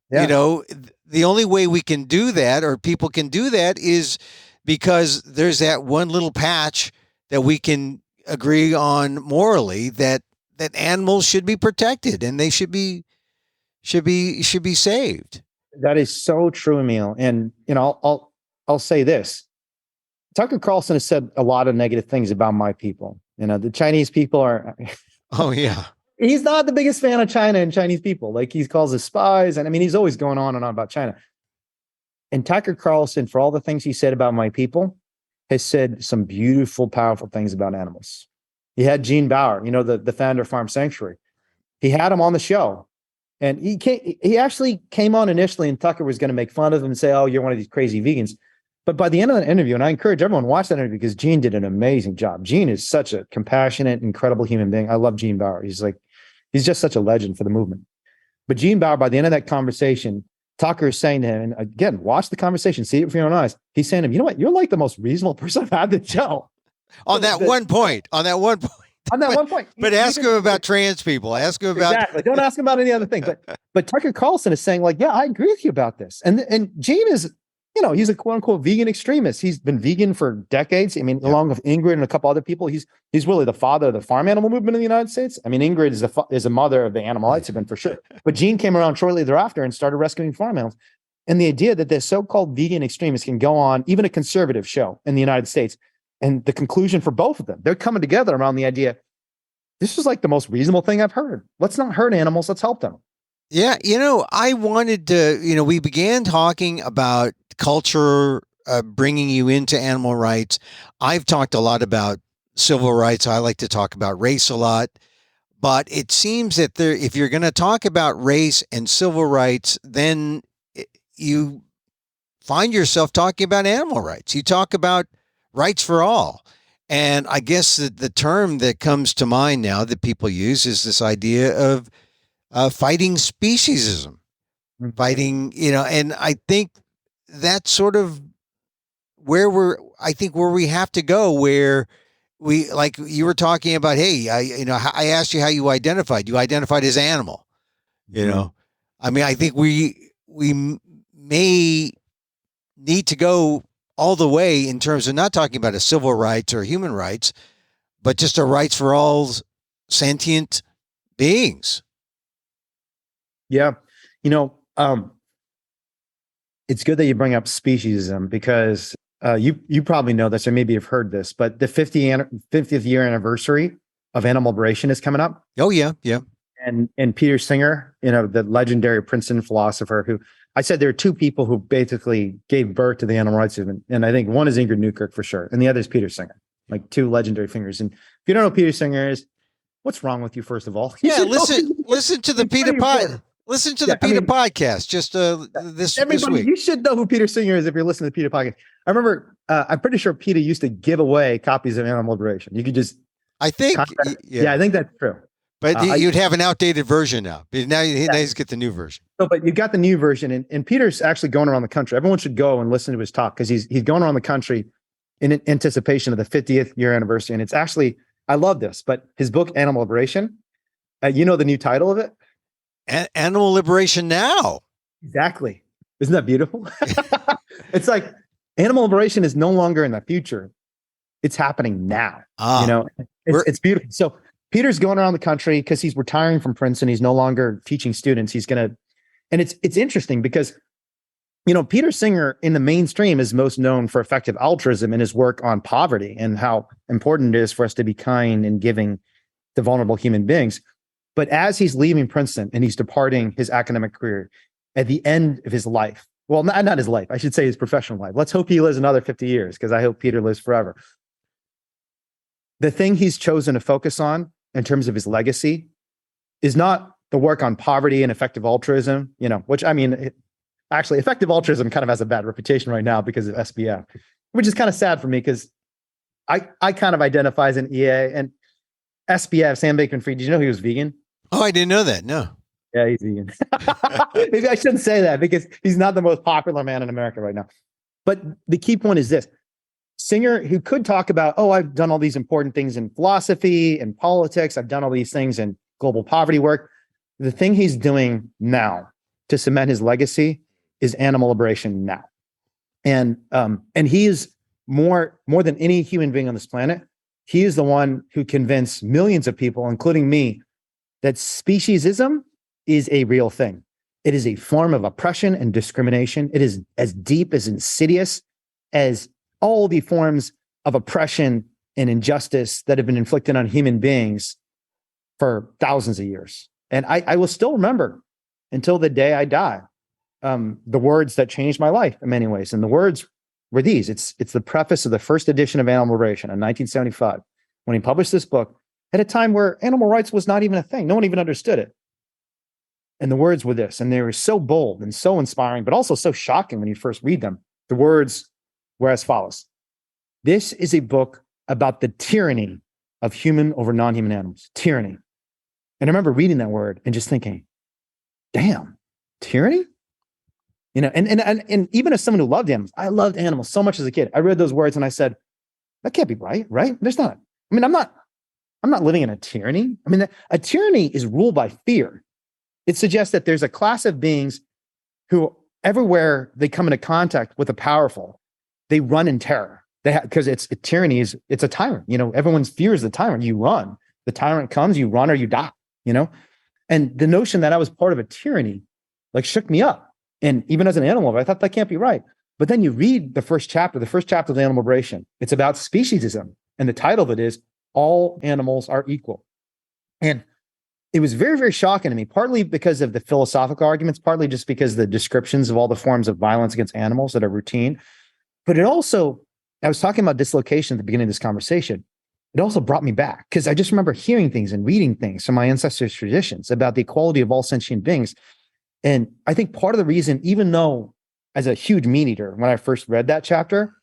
the only way we can do that, or people can do that, is because there's that one little patch that we can agree on morally that animals should be protected and they should be saved. That is so true, Emil. And I'll say this: Tucker Carlson has said a lot of negative things about my people. The Chinese people are. Oh yeah. He's not the biggest fan of China and Chinese people. Like, he calls us spies, and I mean, he's always going on and on about China. And Tucker Carlson, for all the things he said about my people, has said some beautiful, powerful things about animals. He had Gene Bauer, the founder of Farm Sanctuary. He had him on the show. And he actually came on initially, and Tucker was going to make fun of him and say, oh, you're one of these crazy vegans. But by the end of the interview, and I encourage everyone to watch that interview because Gene did an amazing job. Gene is such a compassionate, incredible human being. I love Gene Bauer. He's just such a legend for the movement. But Gene Bauer, by the end of that conversation, Tucker is saying to him, and again, watch the conversation, see it with your own eyes. He's saying to him, you know what? You're like the most reasonable person I've had the show. On that one point. But ask him about trans people. Ask him about. Exactly. Don't ask him about any other thing. But Tucker Carlson is saying, like, yeah, I agree with you about this. And Gene is, he's a quote unquote vegan extremist. He's been vegan for decades. I mean, along with Ingrid and a couple other people, he's really the father of the farm animal movement in the United States. I mean, Ingrid is a mother of the animal rights movement for sure. But Gene came around shortly thereafter and started rescuing farm animals. And the idea that this so-called vegan extremists can go on even a conservative show in the United States, and the conclusion for both of them, they're coming together around the idea, this is like the most reasonable thing I've heard. Let's not hurt animals. Let's help them. Yeah. I wanted to, we began talking about culture, bringing you into animal rights. I've talked a lot about civil rights. I like to talk about race a lot, but it seems that if you're going to talk about race and civil rights, then you find yourself talking about animal rights. You talk about rights for all. And I guess the term that comes to mind now that people use is this idea of fighting speciesism, fighting, and I think that's sort of where we have to go, where we, like you were talking about, hey, I asked you how you identified. You identified as animal, I mean, I think we may need to go all the way in terms of not talking about a civil rights or human rights, but just a rights for all sentient beings. Yeah. It's good that you bring up speciesism because you probably know this, or maybe you've heard this, but the 50th year anniversary of animal liberation is coming up. Oh, yeah. Yeah. And Peter Singer, the legendary Princeton philosopher, who I said there are two people who basically gave birth to the animal rights movement. And I think one is Ingrid Newkirk for sure. And the other is Peter Singer, like two legendary figures. And if you don't know who Peter Singer is, what's wrong with you, first of all? Yeah, listen to the PETA Podcast. Listen to the PETA Podcast just this week. You should know who Peter Singer is if you're listening to the PETA Podcast. I remember, I'm pretty sure PETA used to give away copies of Animal Liberation. You could just... I think... Yeah, I think that's true. But you'd have an outdated version now. Now he's get the new version. So, but you got the new version, and Peter's actually going around the country. Everyone should go and listen to his talk because he's going around the country in anticipation of the 50th year anniversary. And it's actually, I love this, but his book, Animal Liberation, the new title of it? Animal liberation now. Exactly. Isn't that beautiful? It's like animal liberation is no longer in the future. It's happening now. It's beautiful. So Peter's going around the country because he's retiring from Princeton. He's no longer teaching students. And it's interesting because, Peter Singer in the mainstream is most known for effective altruism and his work on poverty and how important it is for us to be kind and giving to vulnerable human beings. But as he's leaving Princeton and he's departing his academic career at the end of his life, well, not his life, I should say his professional life. Let's hope he lives another 50 years because I hope Peter lives forever. The thing he's chosen to focus on in terms of his legacy is not the work on poverty and effective altruism, which actually effective altruism kind of has a bad reputation right now because of SBF, which is kind of sad for me because I kind of identify as an EA and SBF, Sam Bankman-Fried. Did you know he was vegan? Oh, I didn't know that. No. Yeah, he's vegan. Maybe I shouldn't say that because he's not the most popular man in America right now. But the key point is this. Singer, who could talk about, I've done all these important things in philosophy and politics. I've done all these things in global poverty work. The thing he's doing now to cement his legacy is animal liberation now. And he is more than any human being on this planet. He is the one who convinced millions of people, including me, that speciesism is a real thing. It is a form of oppression and discrimination. It is as deep, as insidious as all the forms of oppression and injustice that have been inflicted on human beings for thousands of years. And I will still remember until the day I die, the words that changed my life in many ways. And the words were these. It's the preface of the first edition of Animal Liberation in 1975, when he published this book at a time where animal rights was not even a thing. No one even understood it. And the words were this, and they were so bold and so inspiring, but also so shocking when you first read them. The words were as follows. This is a book about the tyranny of human over non-human animals. Tyranny. And I remember reading that word and just thinking, damn, tyranny? And even as someone who loved animals, I loved animals so much as a kid. I read those words and I said, that can't be right? There's not. I'm not living in a tyranny. A tyranny is ruled by fear. It suggests that there's a class of beings who everywhere they come into contact with the powerful, they run in terror. Because tyranny is a tyrant. Everyone's fears the tyrant. You run. The tyrant comes, you run or you die. And the notion that I was part of a tyranny shook me up. And even as an animal, I thought that can't be right. But then you read the first chapter of the Animal Liberation. It's about speciesism. And the title of it is All Animals Are Equal. And it was very, very shocking to me, partly because of the philosophical arguments, partly just because of the descriptions of all the forms of violence against animals that are routine. But it also, I was talking about dislocation at the beginning of this conversation. It also brought me back because I just remember hearing things and reading things from my ancestors' traditions about the equality of all sentient beings. And I think part of the reason, even though as a huge meat eater, when I first read that chapter,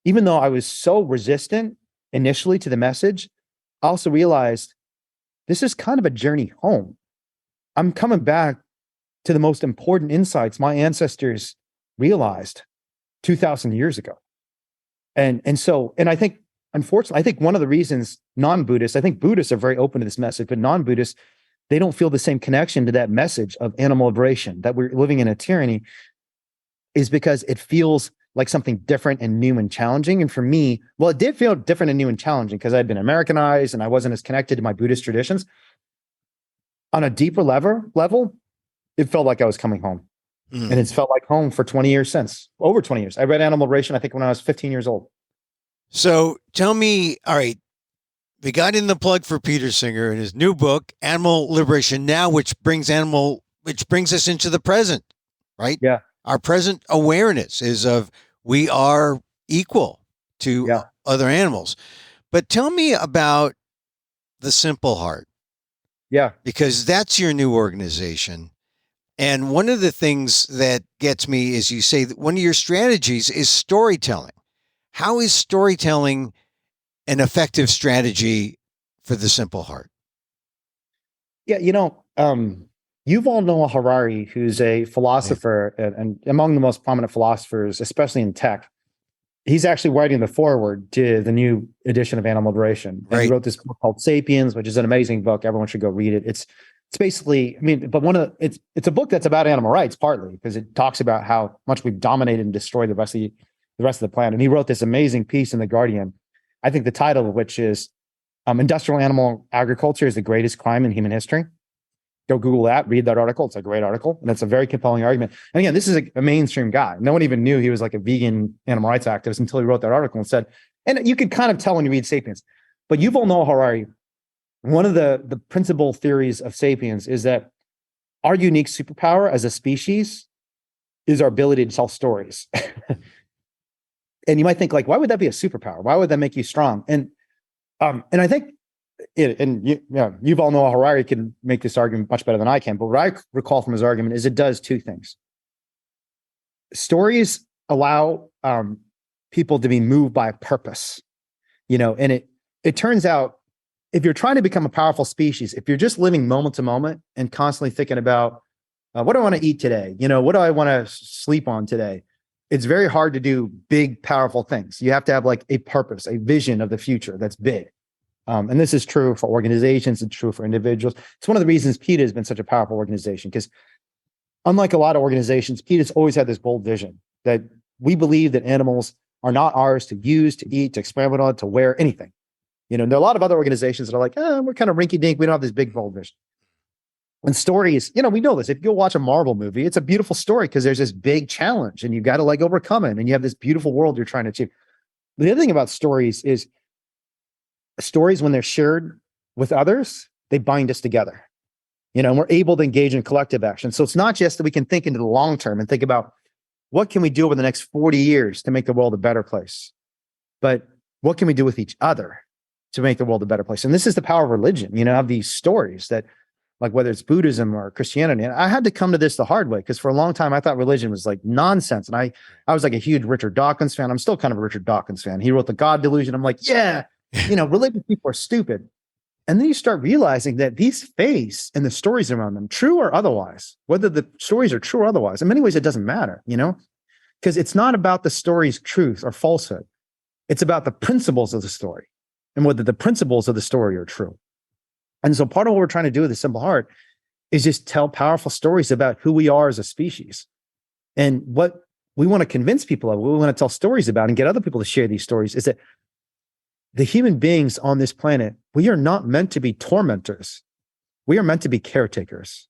even though I was so resistant initially to the message, I also realized this is kind of a journey home. I'm coming back to the most important insights my ancestors realized 2,000 years ago. And I think, unfortunately, I think one of the reasons non-Buddhists, I think Buddhists are very open to this message, but non-Buddhists, they don't feel the same connection to that message of animal liberation, that we're living in a tyranny, is because it feels like something different and new and challenging. And for me, well, it did feel different and new and challenging because I'd been Americanized and I wasn't as connected to my Buddhist traditions. On a deeper level, it felt like I was coming home. And it's felt like home for 20 years since, over 20 years. I read Animal Liberation, I think, when I was 15 years old. So tell me, all right, we got in the plug for Peter Singer and his new book, Animal Liberation Now, which brings us into the present, right? Yeah. Our present awareness is of we are equal to other animals. But tell me about the Simple Heart. Yeah. Because that's your new organization. And one of the things that gets me is you say that one of your strategies is storytelling. How is storytelling an effective strategy for the Simple Heart? Yeah, Yuval Noah Harari, who's a philosopher and among the most prominent philosophers, especially in tech, he's actually writing the foreword to the new edition of Animal Liberation. And he wrote this book called Sapiens, which is an amazing book. Everyone should go read it. It's it's basically, I mean, but it's a book that's about animal rights, partly because it talks about how much we've dominated and destroyed the rest of the planet. And he wrote this amazing piece in The Guardian, I think the title of which is Industrial Animal Agriculture is the Greatest Crime in Human History. Go Google that, read that article. It's a great article, and it's a very compelling argument. And again, this is a mainstream guy. No one even knew he was like a vegan animal rights activist until he wrote that article and said, and you could kind of tell when you read Sapiens. But Yuval Noah Harari, one of the principal theories of Sapiens is that our unique superpower as a species is our ability to tell stories. And you might think, like, why would that be a superpower? Why would that make you strong? And I think, Yuval Noah Harari can make this argument much better than I can. But what I recall from his argument is it does two things. Stories allow people to be moved by a purpose, and it turns out if you're trying to become a powerful species, if you're just living moment to moment and constantly thinking about what do I want to eat today? What do I want to sleep on today? It's very hard to do big, powerful things. You have to have like a purpose, a vision of the future that's big. And this is true for organizations and true for individuals. It's one of the reasons PETA has been such a powerful organization, because unlike a lot of organizations, PETA's always had this bold vision that we believe that animals are not ours to use, to eat, to experiment on, to wear, anything. There are a lot of other organizations that are like, we're kind of rinky dink. We don't have this big, bold vision. And stories, we know this. If you go watch a Marvel movie, it's a beautiful story because there's this big challenge and you've got to like overcome it. And you have this beautiful world you're trying to achieve. The other thing about stories is stories, when they're shared with others, they bind us together, and we're able to engage in collective action. So it's not just that we can think into the long term and think about what can we do over the next 40 years to make the world a better place, but what can we do with each other to make the world a better place? And this is the power of religion, of these stories that, like whether it's Buddhism or Christianity. And I had to come to this the hard way, because for a long time I thought religion was like nonsense. And I was like a huge Richard Dawkins fan. I'm still kind of a Richard Dawkins fan. He wrote The God Delusion. I'm like, yeah, religious people are stupid. And then you start realizing that these faiths and the stories around them, true or otherwise, whether the stories are true or otherwise, in many ways it doesn't matter, because it's not about the story's truth or falsehood. It's about the principles of the story and whether the principles of the story are true. And so part of what we're trying to do with the Simple Heart is just tell powerful stories about who we are as a species. And what we want to convince people of, what we want to tell stories about and get other people to share these stories, is that the human beings on this planet, we are not meant to be tormentors. We are meant to be caretakers.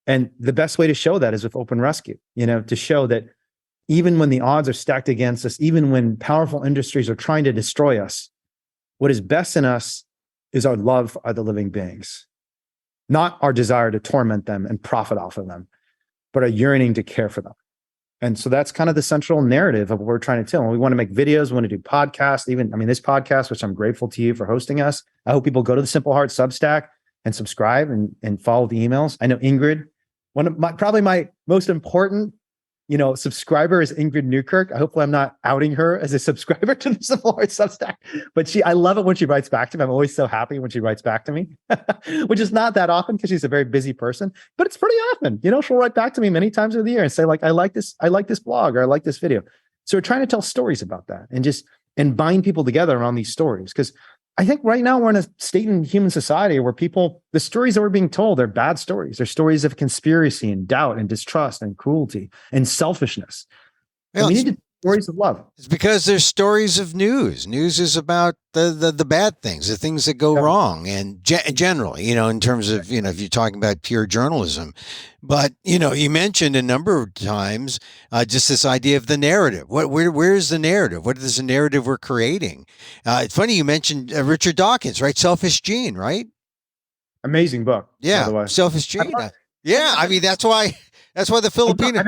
And the best way to show that is with open rescue, to show that even when the odds are stacked against us, even when powerful industries are trying to destroy us, what is best in us is our love for other living beings, not our desire to torment them and profit off of them, but our yearning to care for them. And so that's kind of the central narrative of what we're trying to tell. And we want to make videos, we want to do podcasts, this podcast, which I'm grateful to you for hosting us. I hope people go to the Simple Heart Substack and subscribe and follow the emails. I know Ingrid, one of my most important subscriber is Ingrid Newkirk. Hopefully I'm not outing her as a subscriber to the Simple Heart Substack, but I love it when she writes back to me. I'm always so happy when she writes back to me, which is not that often because she's a very busy person, but it's pretty often. She'll write back to me many times over the year and say like, I like this blog, or I like this video. So we're trying to tell stories about that and bind people together around these stories. Because I think right now we're in a state in human society where the stories that we're being told, they're bad stories. They're stories of conspiracy and doubt and distrust and cruelty and selfishness. And we need to stories of love. It's because there's stories of news. News is about the bad things, the things that go wrong, and generally, in terms of, if you're talking about pure journalism. But, you mentioned a number of times just this idea of the narrative. Where's the narrative? What is the narrative we're creating? It's funny you mentioned Richard Dawkins, right? Selfish Gene, right? Amazing book. Yeah, by the way. Selfish Gene. Yeah, that's why the Filipino.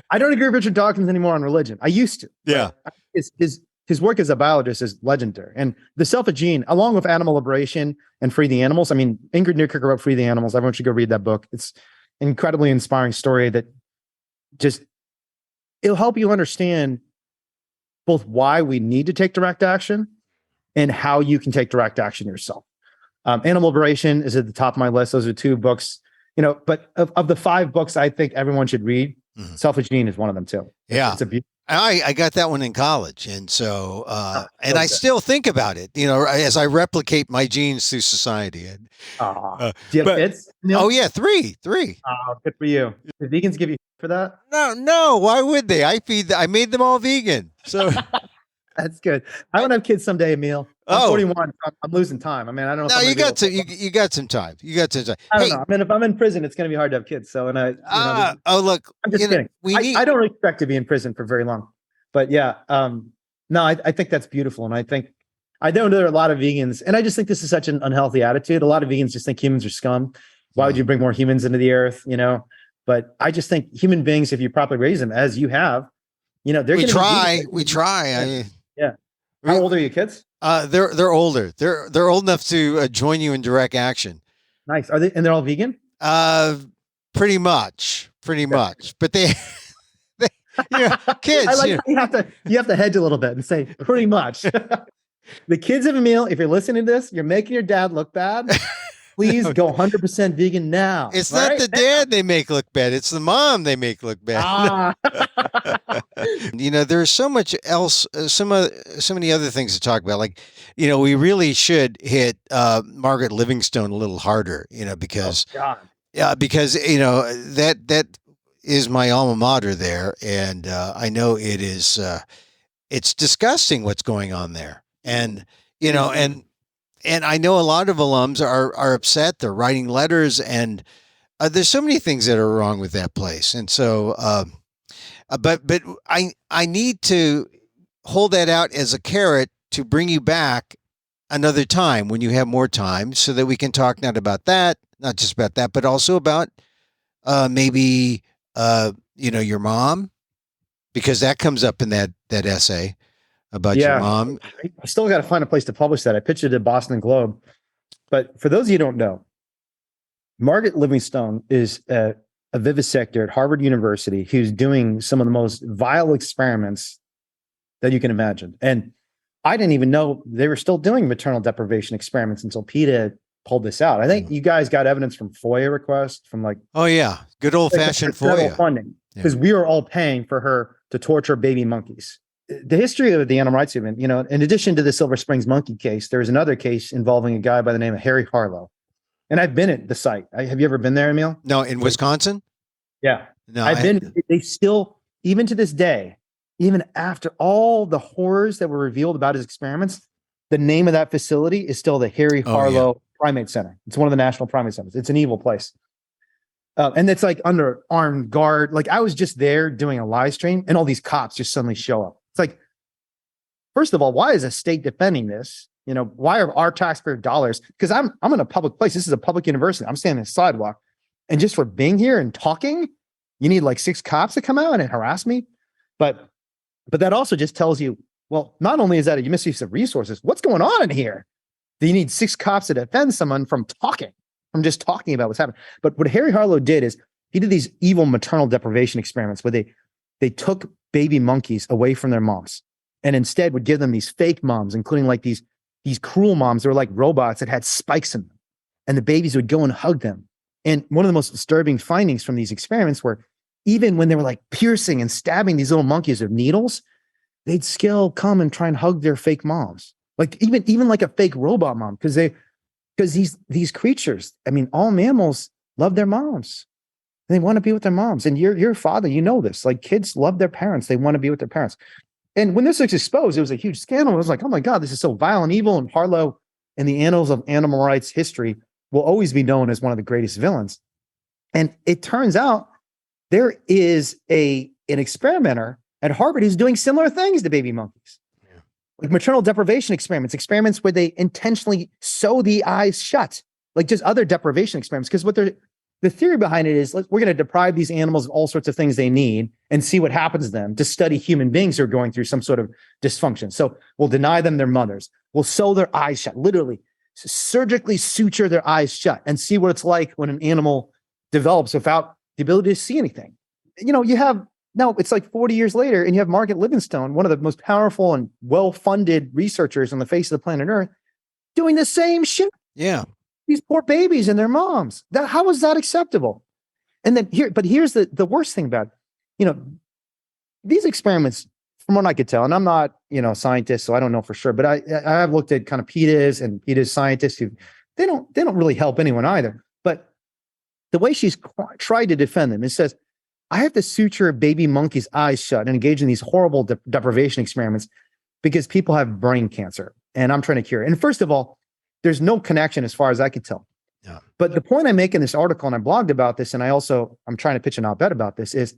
I don't agree with Richard Dawkins anymore on religion. I used to. Yeah. His work as a biologist is legendary. And The Selfish Gene, along with Animal Liberation and Free the Animals. Ingrid Newkirk wrote Free the Animals. Everyone should go read that book. It's an incredibly inspiring story that it'll help you understand both why we need to take direct action and how you can take direct action yourself. Animal Liberation is at the top of my list. Those are two books, but of the 5 books I think everyone should read, Selfish Gene is one of them too. Yeah. It's a beautiful I got that one in college. And so, and I Okay. still think about it, as I replicate my genes through society. And, Do you have but, kids, Neil? oh yeah, three. Good for you. Do vegans give you for that? No, why would they? I made them all vegan. So, That's good. I want to have kids someday, Emil. I'm 41. I'm losing time. I mean, I don't know if no, I'm you gonna be able got some, to. you got some time. You got some time. I don't Hey, know. I mean, if I'm in prison, it's going to be hard to have kids. So, and look, I'm just kidding. I don't expect to be in prison for very long, but yeah. No, I think that's beautiful. And I know there are a lot of vegans, and I just think this is such an unhealthy attitude. A lot of vegans just think humans are scum. Why would you bring more humans into the earth? But I just think human beings, if you properly raise them as you have, they're going to we try. Yeah. How old are your kids? They're older. They're old enough to join you in direct action. Nice. Are they? And they're all vegan? Pretty much. But they kids. I like how you have to hedge a little bit and say pretty much. The kids of Emil, if you're listening to this, you're making your dad look bad. Please go 100% vegan now. It's not the dad they make look bad. It's the mom they make look bad. There's so much else, so many other things to talk about. Like, we really should hit Margaret Livingstone a little harder, because that is my alma mater there. And I know it is, it's disgusting what's going on there. And, and I know a lot of alums are upset. They're writing letters, and there's so many things that are wrong with that place. And so, but I need to hold that out as a carrot to bring you back another time when you have more time, so that we can talk not just about that, but also about maybe your mom, because that comes up in that essay about your mom. I still got to find a place to publish that. I pitched it at Boston Globe. But for those of you who don't know, Margaret Livingstone is a vivisector at Harvard University who's doing some of the most vile experiments that you can imagine. And I didn't even know they were still doing maternal deprivation experiments until PETA pulled this out. I think you guys got evidence from FOIA requests from good old fashioned FOIA funding, because we are all paying for her to torture baby monkeys. The history of the animal rights movement, in addition to the Silver Springs monkey case, there's another case involving a guy by the name of Harry Harlow. And I've been at the site. Have you ever been there, Emil? No, in Wisconsin? Yeah. No, I've been. They still, even to this day, even after all the horrors that were revealed about his experiments, the name of that facility is still the Harry Harlow Primate Center. It's one of the national primate centers. It's an evil place. And it's like under armed guard. Like, I was just there doing a live stream, and all these cops just suddenly show up. It's like, first of all, why is a state defending this? Why are our taxpayer dollars? Because I'm in a public place. This is a public university. I'm standing on the sidewalk, and just for being here and talking, you need like 6 cops to come out and harass me. But that also just tells you, well, not only is that a misuse of resources, what's going on in here? Do you need 6 cops to defend someone from just talking about what's happening? But what Harry Harlow did is he did these evil maternal deprivation experiments where they took baby monkeys away from their moms and instead would give them these fake moms, including like these cruel moms. They were like robots that had spikes in them, and the babies would go and hug them. And one of the most disturbing findings from these experiments were, even when they were like piercing and stabbing these little monkeys with needles, they'd still come and try and hug their fake moms. Like even like a fake robot mom, because these creatures, I mean, all mammals love their moms. They want to be with their moms. And your father, this, like, kids love their parents. They want to be with their parents. And when this was exposed, it was a huge scandal. It was like, oh my God, this is so vile and evil. And Harlow, in the annals of animal rights history, will always be known as one of the greatest villains. And it turns out there is an experimenter at Harvard who's doing similar things to baby monkeys. Like maternal deprivation experiments where they intentionally sew the eyes shut, like just other deprivation experiments. Because the theory behind it is, we're going to deprive these animals of all sorts of things they need and see what happens to them, to study human beings who are going through some sort of dysfunction. So we'll deny them their mothers. We'll sew their eyes shut, literally surgically suture their eyes shut, and see what it's like when an animal develops without the ability to see anything. Now it's like 40 years later, and you have Margaret Livingstone, one of the most powerful and well-funded researchers on the face of the planet Earth, doing the same shit. Yeah. These poor babies and their moms. How is that acceptable? And then here's the worst thing about it. these experiments, from what I could tell, and I'm not, a scientist, so I don't know for sure, but I have looked at kind of PETA's and PETA's scientists who they don't really help anyone either. But the way she's tried to defend them, it says, I have to suture a baby monkey's eyes shut and engage in these horrible deprivation experiments because people have brain cancer and I'm trying to cure it. And first of all, there's no connection as far as I could tell. Yeah. But the point I make in this article, and I blogged about this, and I'm trying to pitch an op-ed about this, is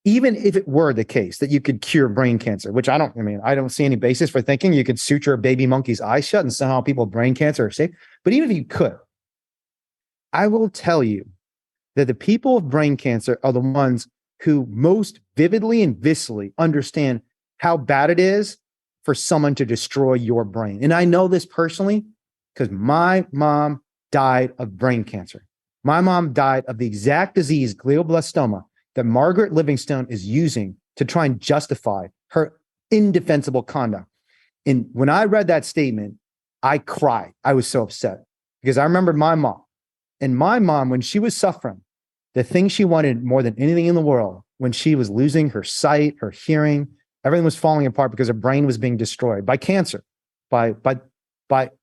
even if it were the case that you could cure brain cancer, which I don't see any basis for thinking you could suture a baby monkey's eyes shut and somehow people with brain cancer are safe. But even if you could, I will tell you that the people with brain cancer are the ones who most vividly and viscerally understand how bad it is for someone to destroy your brain. And I know this personally because my mom died of brain cancer. My mom died of the exact disease, glioblastoma, that Margaret Livingstone is using to try and justify her indefensible conduct. And when I read that statement, I cried. I was so upset because I remember my mom. And my mom, when she was suffering, the thing she wanted more than anything in the world, when she was losing her sight, her hearing, everything was falling apart because her brain was being destroyed by cancer, by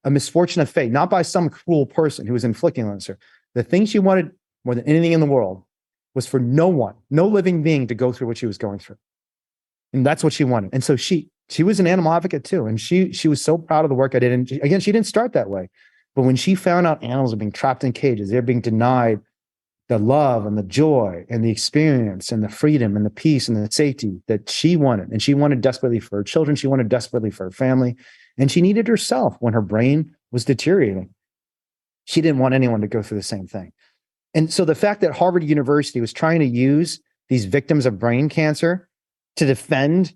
a misfortune of fate, not by some cruel person who was inflicting on her. The thing she wanted more than anything in the world was for no living being to go through what she was going through. And that's what she wanted. And so she was an animal advocate too. And she was so proud of the work I did. And she didn't start that way. But when she found out animals are being trapped in cages, they're being denied the love and the joy and the experience and the freedom and the peace and the safety that she wanted. And she wanted desperately for her children. She wanted desperately for her family. And she needed herself when her brain was deteriorating. She didn't want anyone to go through the same thing. And so the fact that Harvard University was trying to use these victims of brain cancer to defend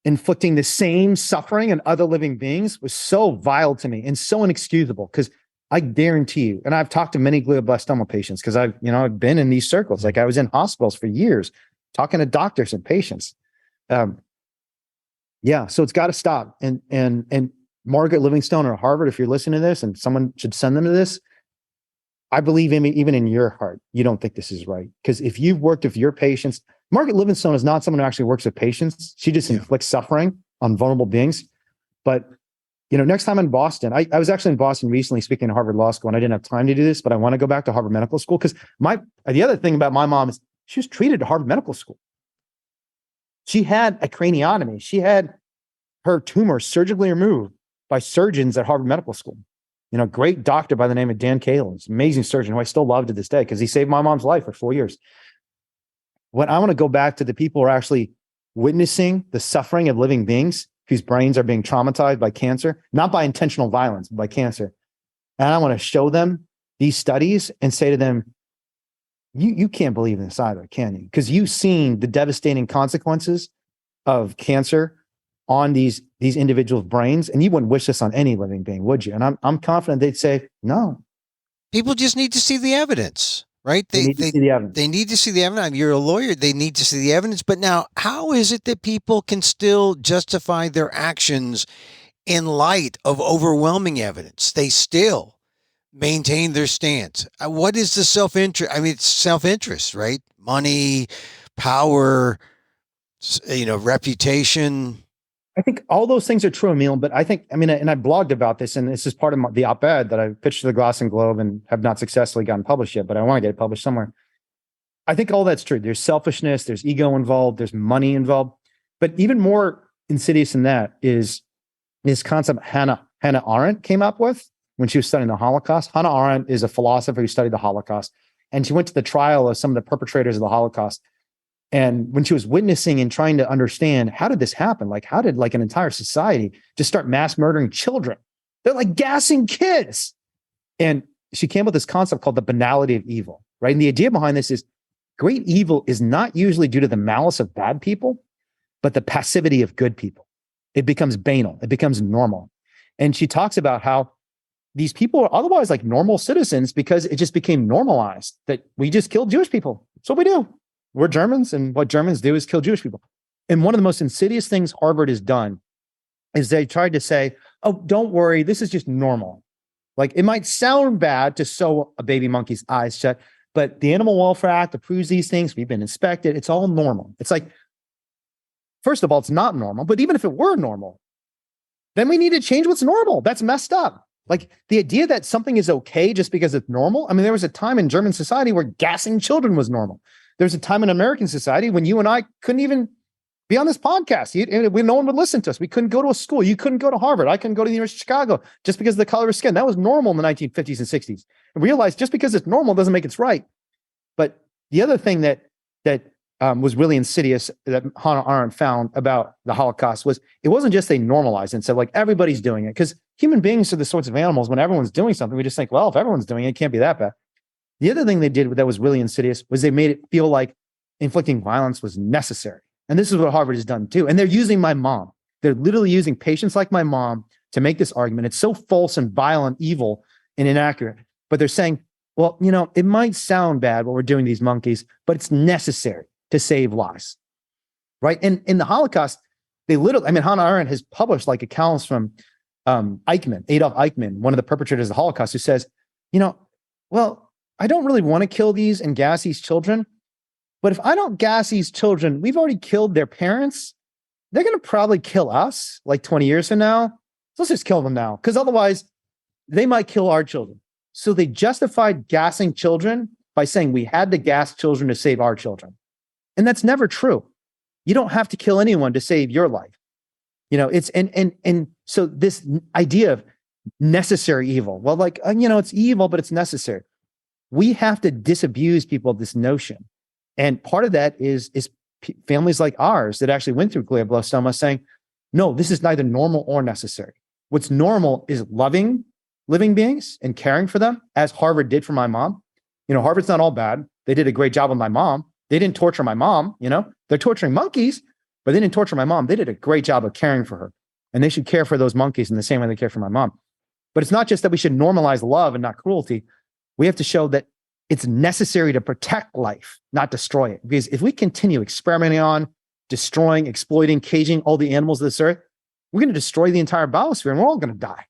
inflicting the same suffering on other living beings was so vile to me and so inexcusable, because I guarantee you, and I've talked to many glioblastoma patients because I've been in these circles. Like I was in hospitals for years talking to doctors and patients. So it's got to stop. And Margaret Livingstone or Harvard, if you're listening to this and someone should send them to this, I believe even in your heart, you don't think this is right. Because if you've worked with your patients, Margaret Livingstone is not someone who actually works with patients. She just inflicts suffering on vulnerable beings. But, next time in Boston, I was actually in Boston recently speaking at Harvard Law School, and I didn't have time to do this, but I want to go back to Harvard Medical School because the other thing about my mom is she was treated at Harvard Medical School. She had a craniotomy. She had her tumor surgically removed by surgeons at Harvard Medical School. Great doctor by the name of Dan Kalin, amazing surgeon who I still love to this day because he saved my mom's life for 4 years. When I want to go back to the people who are actually witnessing the suffering of living beings whose brains are being traumatized by cancer, not by intentional violence, but by cancer. And I want to show them these studies and say to them, you can't believe in this either, can you? Because you've seen the devastating consequences of cancer on these individuals' brains, and you wouldn't wish this on any living being, would you? And I'm confident they'd say no. People just need to see the evidence, right? They need to see the evidence. They need to see the evidence. You're a lawyer. They need to see the evidence. But now, how is it that people can still justify their actions in light of overwhelming evidence? They still maintain their stance. What is the self-interest? I mean, it's self-interest, right? Money, power, reputation. I think all those things are true, Emil, but I blogged about this, and this is part of the op-ed that I pitched to the Gloss and Globe and have not successfully gotten published yet, but I want to get it published somewhere. I think all that's true. There's selfishness, there's ego involved, there's money involved. But even more insidious than that is this concept Hannah Arendt came up with when she was studying the Holocaust. Hannah Arendt is a philosopher who studied the Holocaust, and she went to the trial of some of the perpetrators of the Holocaust. And when she was witnessing and trying to understand, how did this happen? Like, how did an entire society just start mass murdering children? They're like gassing kids. And she came up with this concept called the banality of evil, right? And the idea behind this is great evil is not usually due to the malice of bad people, but the passivity of good people. It becomes banal. It becomes normal. And she talks about how these people are otherwise like normal citizens because it just became normalized that we just killed Jewish people. That's what we do. We're Germans, and what Germans do is kill Jewish people. And one of the most insidious things Harvard has done is they tried to say, oh, don't worry, this is just normal. Like, it might sound bad to sew a baby monkey's eyes shut, but the Animal Welfare Act approves these things. We've been inspected. It's all normal. It's like first of all, it's not normal. But even if it were normal, then we need to change what's normal. That's messed up. Like the idea that something is okay just because it's normal. I mean, there was a time in German society where gassing children was normal. There's a time in American society when you and I couldn't even be on this podcast. No one would listen to us. We couldn't go to a school. You couldn't go to Harvard. I couldn't go to the University of Chicago just because of the color of skin. That was normal in the 1950s and 60s. And realize just because it's normal doesn't make it's right. But the other thing that was really insidious that Hannah Arendt found about the Holocaust was it wasn't just they normalized and said like everybody's doing it, because human beings are the sorts of animals when everyone's doing something, we just think, well, if everyone's doing it, it can't be that bad. The other thing they did that was really insidious was they made it feel like inflicting violence was necessary. And this is what Harvard has done too. And they're using my mom. They're literally using patients like my mom to make this argument. It's so false and violent, evil and inaccurate. But they're saying, well, it might sound bad what we're doing to these monkeys, but it's necessary to save lives, right? And in the Holocaust, they literally, Hannah Arendt has published like accounts from Adolf Eichmann, one of the perpetrators of the Holocaust, who says, well, I don't really want to kill these and gas these children, but if I don't gas these children, we've already killed their parents. They're going to probably kill us like 20 years from now. So let's just kill them now, because otherwise they might kill our children. So they justified gassing children by saying we had to gas children to save our children. And that's never true. You don't have to kill anyone to save your life. And so this idea of necessary evil, well, like, it's evil, but it's necessary. We have to disabuse people of this notion. And part of that is families like ours that actually went through glioblastoma saying, no, this is neither normal or necessary. What's normal is loving living beings and caring for them, as Harvard did for my mom. Harvard's not all bad. They did a great job with my mom. They didn't torture my mom, they're torturing monkeys, but they didn't torture my mom. They did a great job of caring for her. And they should care for those monkeys in the same way they care for my mom. But it's not just that we should normalize love and not cruelty. We have to show that it's necessary to protect life, not destroy it. Because if we continue experimenting on, destroying, exploiting, caging all the animals of this earth, we're going to destroy the entire biosphere and we're all going to die.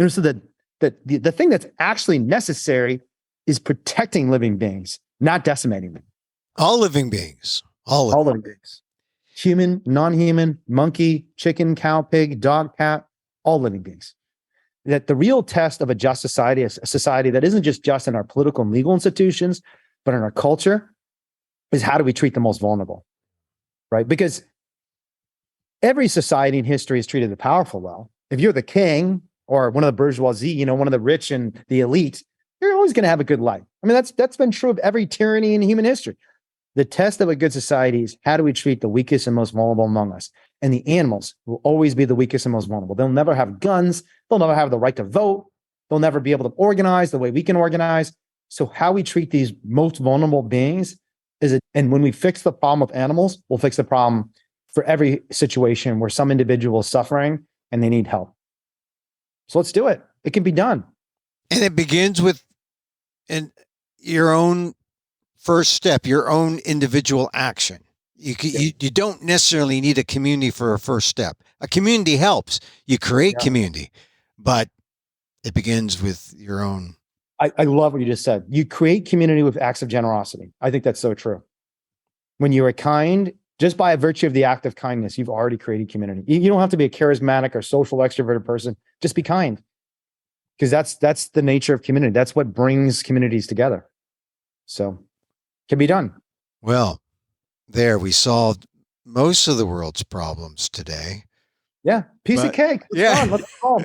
So the thing that's actually necessary is protecting living beings, not decimating them. All living beings. All living beings. Human, non-human, monkey, chicken, cow, pig, dog, cat, all living beings. That the real test of a just society is a society that isn't just in our political and legal institutions, but in our culture, is how do we treat the most vulnerable, right? Because every society in history has treated the powerful well. If you're the king or one of the bourgeoisie, one of the rich and the elite, you're always going to have a good life. That's been true of every tyranny in human history. The test of a good society is how do we treat the weakest and most vulnerable among us? And the animals will always be the weakest and most vulnerable. They'll never have guns. They'll never have the right to vote. They'll never be able to organize the way we can organize. So how we treat these most vulnerable beings and when we fix the problem of animals, we'll fix the problem for every situation where some individual is suffering and they need help. So let's do it. It can be done. And it begins with your own first step, your own individual action. You don't necessarily need a community for a first step. A community helps. You create community, but it begins with your own. I love what you just said. You create community with acts of generosity. I think that's so true. When you are kind, just by virtue of the act of kindness, you've already created community. You don't have to be a charismatic or social extroverted person. Just be kind. Because that's the nature of community. That's what brings communities together. So can be done. Well, there we solved most of the world's problems today. Yeah, piece of cake. Let's go.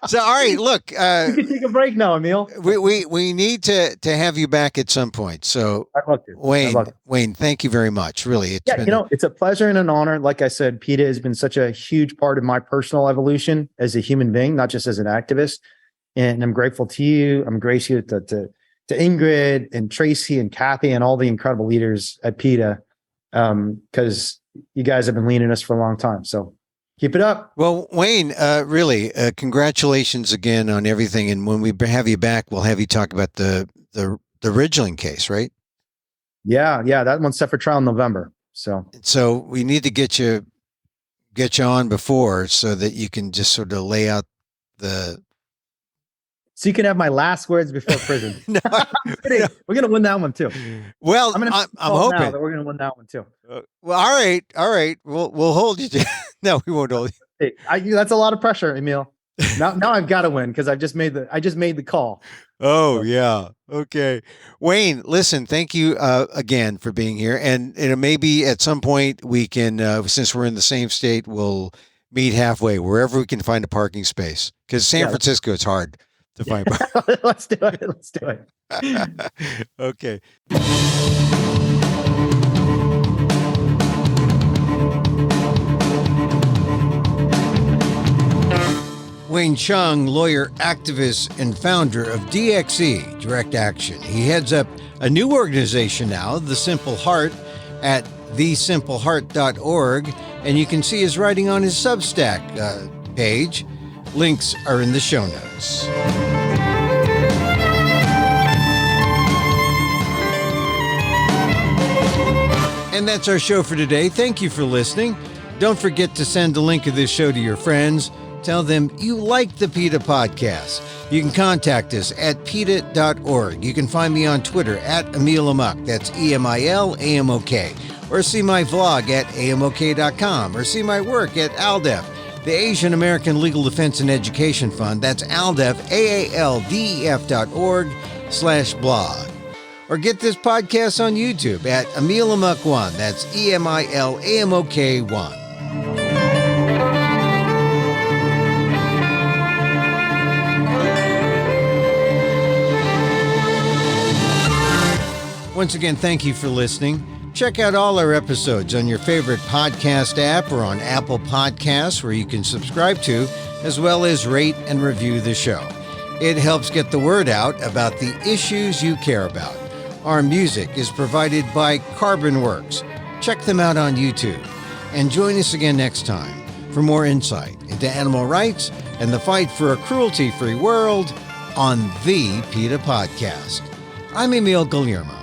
So, all right, look. We can take a break now, Emil. We need to have you back at some point. So, Wayne, thank you very much. Really, it's a pleasure and an honor. Like I said, PETA has been such a huge part of my personal evolution as a human being, not just as an activist. And I'm grateful to you. I'm grateful to Ingrid and Tracy and Kathy and all the incredible leaders at PETA, because you guys have been leading us for a long time. So keep it up. Well, Wayne, really, congratulations again on everything. And when we have you back, we'll have you talk about the Ridgeland case, right? Yeah. That one's set for trial in November. So we need to get you on before so that you can just sort of lay out So you can have my last words before prison. No, I'm kidding. We're going to win that one too. well, I'm hoping now that we're going to win that one too. Well, all right. We'll hold you to. No, we won't hold you. Hey, that's a lot of pressure, Emil. Now I've got to win because I just made the call. Oh yeah. Okay. Wayne, listen, thank you again for being here. And maybe at some point we can, since we're in the same state, we'll meet halfway wherever we can find a parking space. Because San Francisco, it's hard to find. Let's do it. Okay. Wayne Hsiung, lawyer, activist, and founder of DxE, Direct Action. He heads up a new organization now, The Simple Heart, at thesimpleheart.org, and you can see his writing on his Substack page. Links are in the show notes. And that's our show for today. Thank you for listening. Don't forget to send a link of this show to your friends. Tell them you like the PETA Podcast. You can contact us at PETA.org. You can find me on Twitter at Emil Amok. That's EMILAMOK. Or see my vlog at AMOK.com. Or see my work at ALDEF, the Asian American Legal Defense and Education Fund. That's ALDEF, AALDEF.org/blog. Or get this podcast on YouTube at Emil Amok1. That's EMILAMOK1. Once again, thank you for listening. Check out all our episodes on your favorite podcast app or on Apple Podcasts, where you can subscribe to, as well as rate and review the show. It helps get the word out about the issues you care about. Our music is provided by Carbonworks. Check them out on YouTube. And join us again next time for more insight into animal rights and the fight for a cruelty-free world on the PETA Podcast. I'm Emil Guillermo.